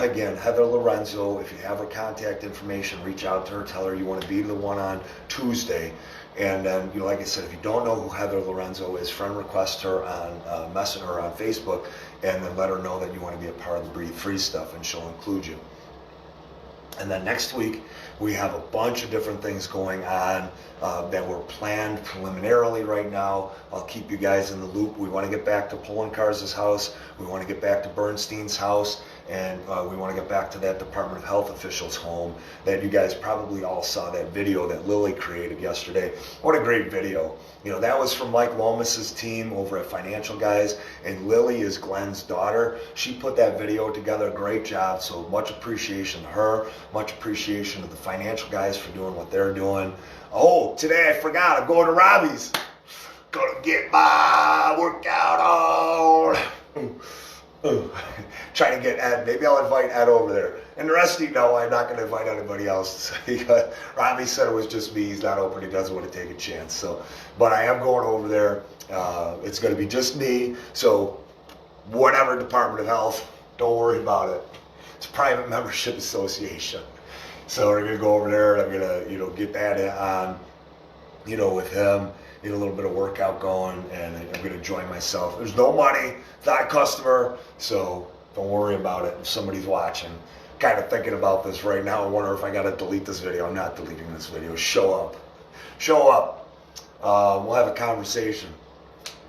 again, Heather Lorenzo, if you have her contact information, reach out to her, tell her you want to be the one on Tuesday. And then, like I said, if you don't know who Heather Lorenzo is, friend request her on Messenger or on Facebook, and then let her know that you want to be a part of the Breathe Free stuff, and she'll include you. And then next week, we have a bunch of different things going on that were planned preliminarily right now. I'll keep you guys in the loop. We want to get back to Polencars' house. We want to get back to Bernstein's house. And we want to get back to that Department of Health official's home that you guys probably all saw that video that Lily created yesterday. What a great video. That was from Mike Lomas's team over at Financial Guys, and Lily is Glenn's daughter. She put that video together. Great job. So much appreciation to her. Much appreciation to the Financial Guys for doing what they're doing. Oh, today I forgot. I'm going to Robbie's. Gonna get my workout on. Trying to get Ed. Maybe I'll invite Ed over there. And the rest of you know I'm not going to invite anybody else. Because Robbie said it was just me. He's not open. He doesn't want to take a chance. But I am going over there. It's going to be just me. So whatever Department of Health. Don't worry about it. It's a private membership association. So we're gonna go over there and I'm gonna, get that on, with him, get a little bit of workout going, and I'm gonna enjoy myself. There's no money, it's not a customer, so don't worry about it if somebody's watching. Kind of thinking about this right now. I wonder if I gotta delete this video. I'm not deleting this video. Show up. We'll have a conversation.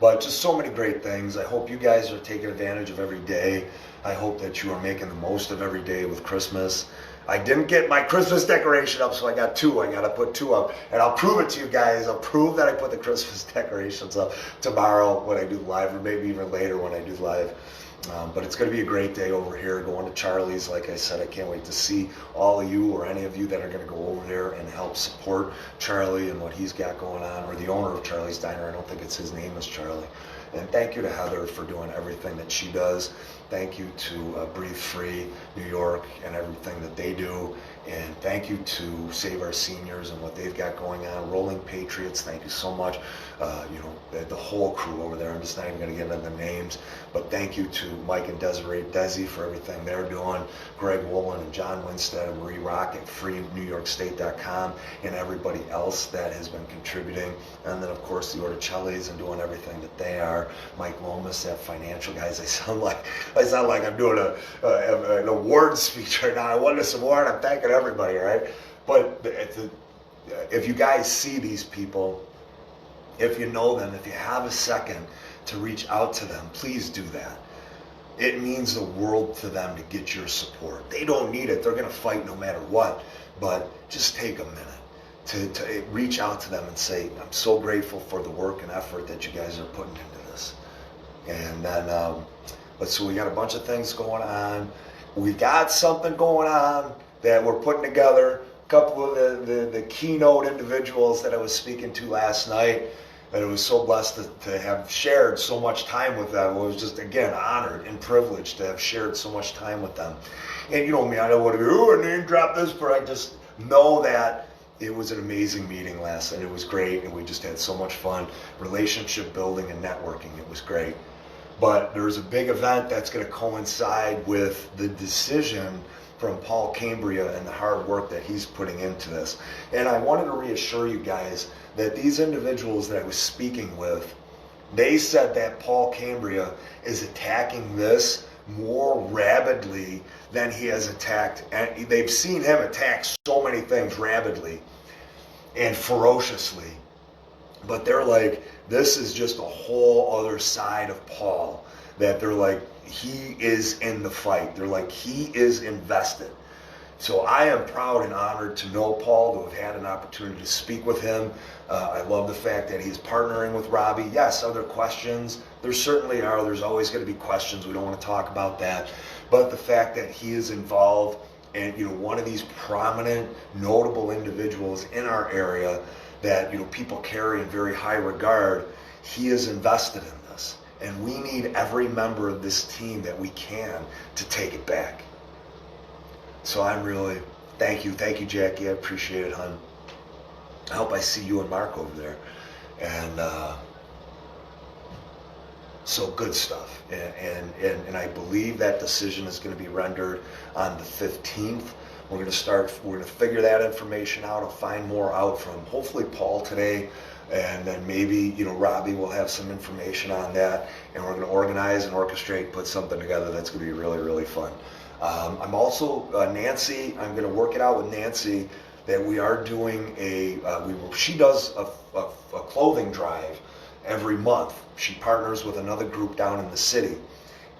But just so many great things. I hope you guys are taking advantage of every day. I hope that you are making the most of every day with Christmas. I didn't get my Christmas decoration up, so I got two. I got to put two up. And I'll prove it to you guys. I'll prove that I put the Christmas decorations up tomorrow when I do live, or maybe even later when I do live. But it's going to be a great day over here, going to Charlie's. Like I said, I can't wait to see all of you, or any of you that are going to go over there and help support Charlie and what he's got going on, or the owner of Charlie's Diner. I don't think it's his name is Charlie. And thank you to Heather for doing everything that she does. Thank you to Breathe Free New York and everything that they do. And thank you to Save Our Seniors and what they've got going on. Rolling Patriots, thank you so much. The whole crew over there. I'm just not even going to get into the names. But thank you to Mike and Desi for everything they're doing. Greg Woolen and John Winstead and Marie Rock at FreeNewYorkState.com, and everybody else that has been contributing. And then, of course, the Orticellis and doing everything that they are. Mike Lomas, that financial guys. I sound like I'm doing an award speech right now. I won this award. I'm thanking everybody, right? But if you guys see these people, if you know them, if you have a second to reach out to them, please do that. It means the world to them to get your support. They don't need it. They're going to fight no matter what. But just take a minute to reach out to them and say, I'm so grateful for the work and effort that you guys are putting into this. And then, so we got a bunch of things going on. We got something going on that we're putting together. A couple of the keynote individuals that I was speaking to last night, that I was so blessed to have shared so much time with them. I was just, again, honored and privileged to have shared so much time with them. And you know me, I don't want to go, and name drop this, but I just know that it was an amazing meeting last night. It was great, and we just had so much fun. Relationship building and networking, it was great. But there's a big event that's going to coincide with the decision from Paul Cambria and the hard work that he's putting into this. And I wanted to reassure you guys that these individuals that I was speaking with, they said that Paul Cambria is attacking this more rabidly than he has attacked. And they've seen him attack so many things rabidly and ferociously. But they're like, this is just a whole other side of Paul, that they're like, he is in the fight. They're like, he is invested. So I am proud and honored to know Paul, to have had an opportunity to speak with him. I love the fact that he's partnering with Robbie. Yes, are there questions? There certainly are. There's always going to be questions. We don't want to talk about that. But the fact that he is involved, and one of these prominent, notable individuals in our area that people carry in very high regard, he is invested in this. And we need every member of this team that we can to take it back. So I'm really, thank you, Jackie. I appreciate it, hon. I hope I see you and Mark over there. And so good stuff. And I believe that decision is going to be rendered on the 15th. We're going to figure that information out. I'll find more out from hopefully Paul today. And then maybe, Robbie will have some information on that. And we're going to organize and orchestrate, put something together that's going to be really, really fun. I'm also, Nancy, I'm going to work it out with Nancy that we are doing she does a clothing drive every month. She partners with another group down in the city.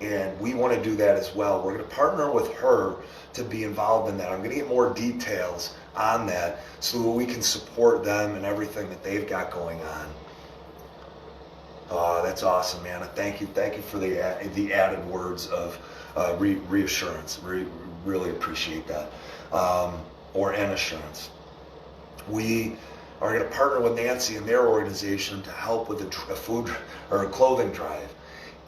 And we want to do that as well. We're going to partner with her to be involved in that. I'm going to get more details on that so that we can support them and everything that they've got going on. Oh, that's awesome, man. Thank you for the added words of reassurance. Really appreciate that. Or an assurance. We are going to partner with Nancy and their organization to help with a food or a clothing drive.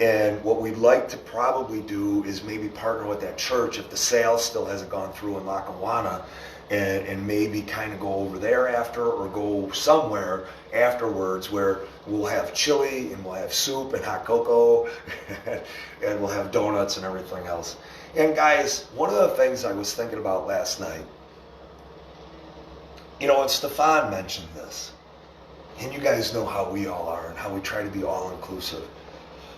And what we'd like to probably do is maybe partner with that church if the sale still hasn't gone through in Lackawanna, and maybe kind of go over there after, or go somewhere afterwards where we'll have chili and we'll have soup and hot cocoa and we'll have donuts and everything else. And guys, one of the things I was thinking about last night, and Stefan mentioned this, and you guys know how we all are and how we try to be all inclusive.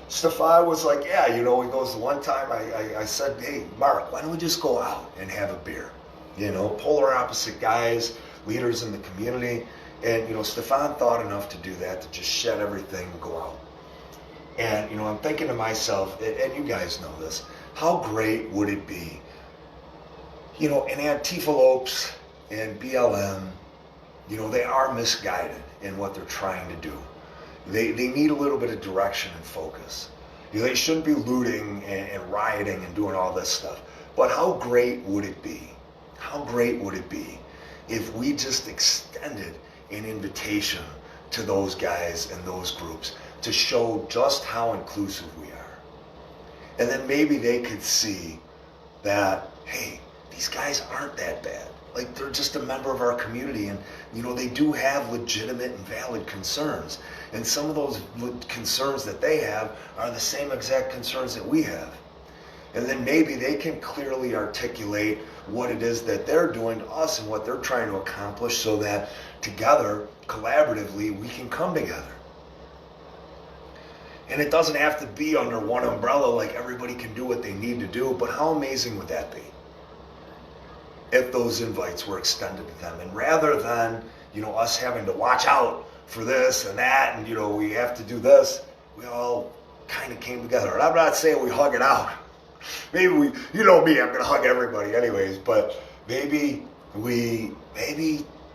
Stefan was like, yeah, he goes, one time I said, hey, Mark, why don't we just go out and have a beer? Polar opposite guys, leaders in the community. And, Stefan thought enough to do that, to just shed everything and go out. And, I'm thinking to myself, and you guys know this, how great would it be, and Antifa Lopes and BLM, they are misguided in what they're trying to do. They need a little bit of direction and focus. They shouldn't be looting and rioting and doing all this stuff. But how great would it be? How great would it be if we just extended an invitation to those guys and those groups to show just how inclusive we are? And then maybe they could see that, hey, these guys aren't that bad. Like, they're just a member of our community, and they do have legitimate and valid concerns. And some of those concerns that they have are the same exact concerns that we have. And then maybe they can clearly articulate what it is that they're doing to us and what they're trying to accomplish, so that together, collaboratively, we can come together. And it doesn't have to be under one umbrella, like everybody can do what they need to do, but how amazing would that be if those invites were extended to them? And rather than, us having to watch out for this and that, and, we have to do this, we all kind of came together. And I'm not saying we hug it out. Maybe me, I'm going to hug everybody anyways, but maybe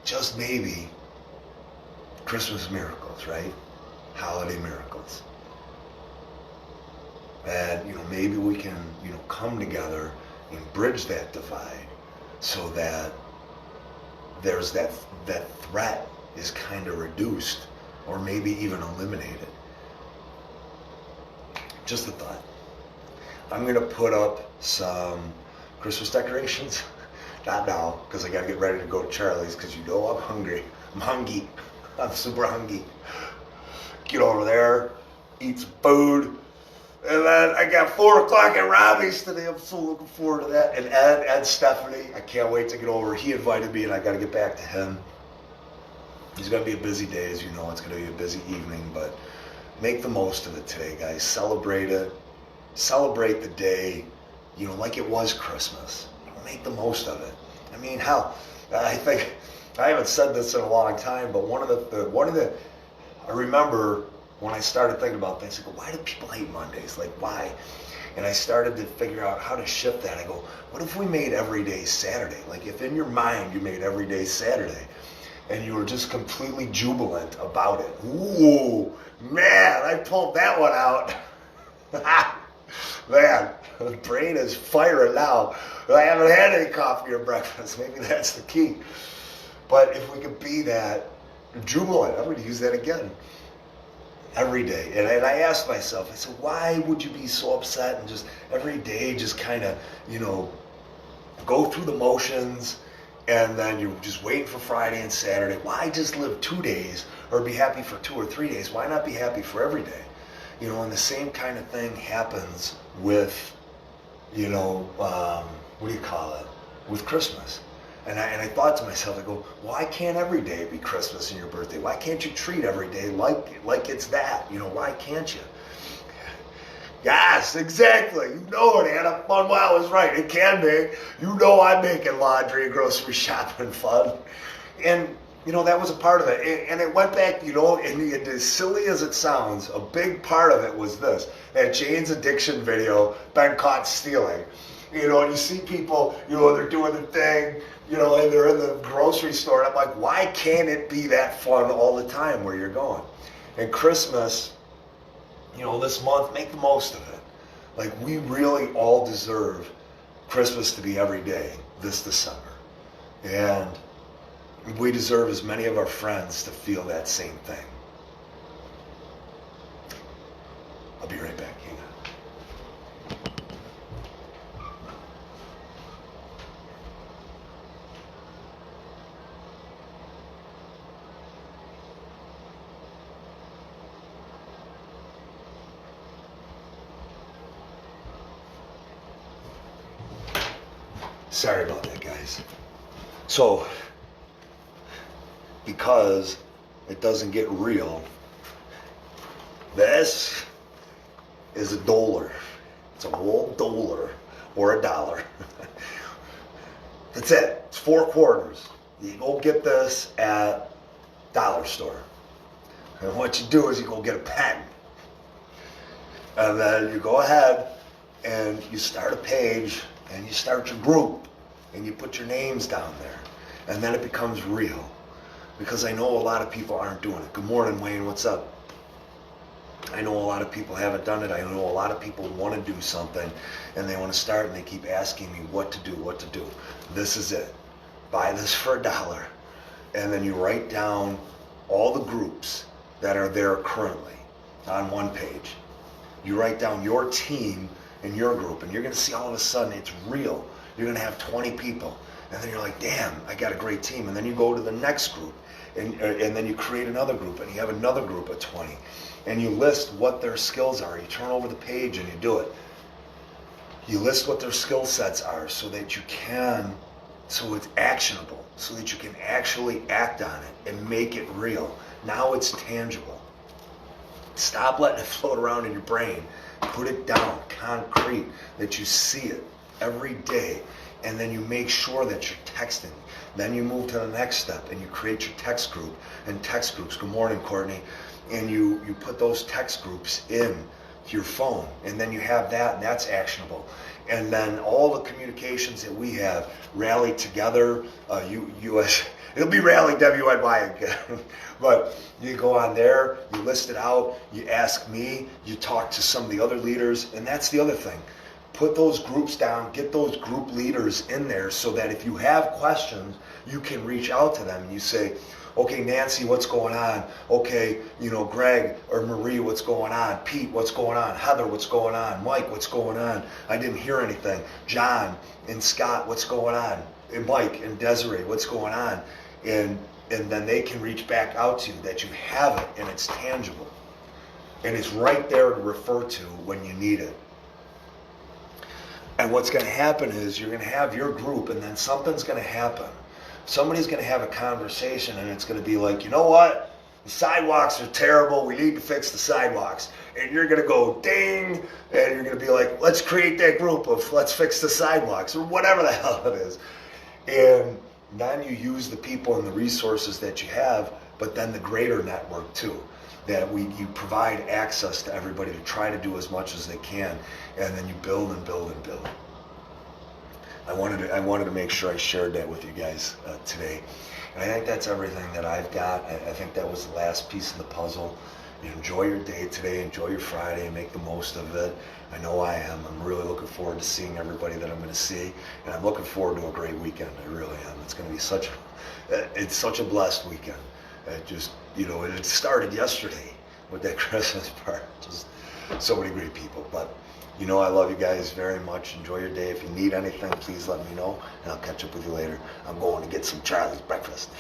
just maybe, Christmas miracles, right? Holiday miracles. And, maybe we can, come together and bridge that divide, so that there's that threat is kind of reduced, or maybe even eliminated. Just a thought. I'm going to put up some Christmas decorations. Not now, because I got to get ready to go to Charlie's, because I'm hungry. I'm hungry. I'm super hungry. Get over there, eat some food. And then I got 4 o'clock at Robbie's today. I'm so looking forward to that. And Ed Stephanie, I can't wait to get over. He invited me, and I got to get back to him. It's going to be a busy day, as you know. It's going to be a busy evening, but make the most of it today, guys. Celebrate it. Celebrate the day, like it was Christmas. Make the most of it. I mean, hell, I think, I haven't said this in a long time, but I remember when I started thinking about things, I go, why do people hate Mondays? Like, why? And I started to figure out how to shift that. I go, what if we made every day Saturday? Like, if in your mind you made every day Saturday, and you were just completely jubilant about it. Ooh, man, I pulled that one out. Man, the brain is firing now. I haven't had any coffee or breakfast. Maybe that's the key. But if we could be that jubilant, I'm going to use that again. Every day. And I asked myself, I said, why would you be so upset and just every day just kind of, go through the motions, and then you're just waiting for Friday and Saturday? Why just live 2 days or be happy for 2 or 3 days? Why not be happy for every day? And the same kind of thing happens with, what do you call it? With Christmas. And I thought to myself, I go, why can't every day be Christmas and your birthday? Why can't you treat every day like it's that? Why can't you? Yes, exactly. You know it, Anna. Fun while is right. It can be. I'm making laundry and grocery shopping fun. And, that was a part of it. And it went back, and as silly as it sounds, a big part of it was this. That Jane's Addiction video, been caught stealing. And you see people, they're doing their thing, and they're in the grocery store. And I'm like, why can't it be that fun all the time where you're going? And Christmas, this month, make the most of it. Like, we really all deserve Christmas to be every day this December. And we deserve as many of our friends to feel that same thing. I'll be right back, Sorry about that, guys. So, because it doesn't get real, this is a dollar. It's a whole dollar or a dollar. That's it. It's 4 quarters. You go get this at dollar store. And what you do is you go get a pen. And then you go ahead and you start a page and you start your group and you put your names down there. And then it becomes real. Because I know a lot of people aren't doing it. Good morning, Wayne. What's up? I know a lot of people haven't done it. I know a lot of people want to do something and they want to start and they keep asking me what to do. This is it. Buy this for $1 and then you write down all the groups that are there currently on one page. You write down your team in your group and you're going to see all of a sudden it's real. You're going to have 20 people and then you're like, damn, I got a great team. And then you go to the next group and then you create another group and you have another group of 20 and you list what their skills are. You turn over the page and you do it. You list what their skill sets are so that you can, so it's actionable, so that you can actually act on it and make it real. Now it's tangible. Stop letting it float around in your brain. Put it down, concrete, that you see it every day. And then you make sure that you're texting. Then you move to the next step and you create your text group and text groups. Good morning, Courtney. And you put those text groups in your phone. And then you have that and that's actionable. And then all the communications that we have rally together, US, it'll be Rally WNY again. But you go on there, you list it out, you ask me, you talk to some of the other leaders, and that's the other thing. Put those groups down, get those group leaders in there so that if you have questions, you can reach out to them and you say, okay, Nancy, what's going on? Okay, Greg or Marie, what's going on? Pete, what's going on? Heather, what's going on? Mike, what's going on? I didn't hear anything. John and Scott, what's going on? And Mike and Desiree, what's going on? And then they can reach back out to you, that you have it and it's tangible. And it's right there to refer to when you need it. And what's going to happen is you're going to have your group and then something's going to happen. Somebody's going to have a conversation and it's going to be like, you know what? The sidewalks are terrible. We need to fix the sidewalks. And you're going to go ding and you're going to be like, let's create that group of let's fix the sidewalks or whatever the hell it is. And then you use the people and the resources that you have, but then the greater network too. That you provide access to everybody to try to do as much as they can, and then you build and build and build. I wanted to make sure I shared that with you guys today. And I think that's everything that I've got. I think that was the last piece of the puzzle. You enjoy your day today, enjoy your Friday, and make the most of it. I know I am. I'm really looking forward to seeing everybody that I'm going to see, and I'm looking forward to a great weekend. I really am. It's going to be it's such a blessed weekend. It just, it started yesterday with that Christmas party. Just so many great people. But, I love you guys very much. Enjoy your day. If you need anything, please let me know, and I'll catch up with you later. I'm going to get some Charlie's breakfast.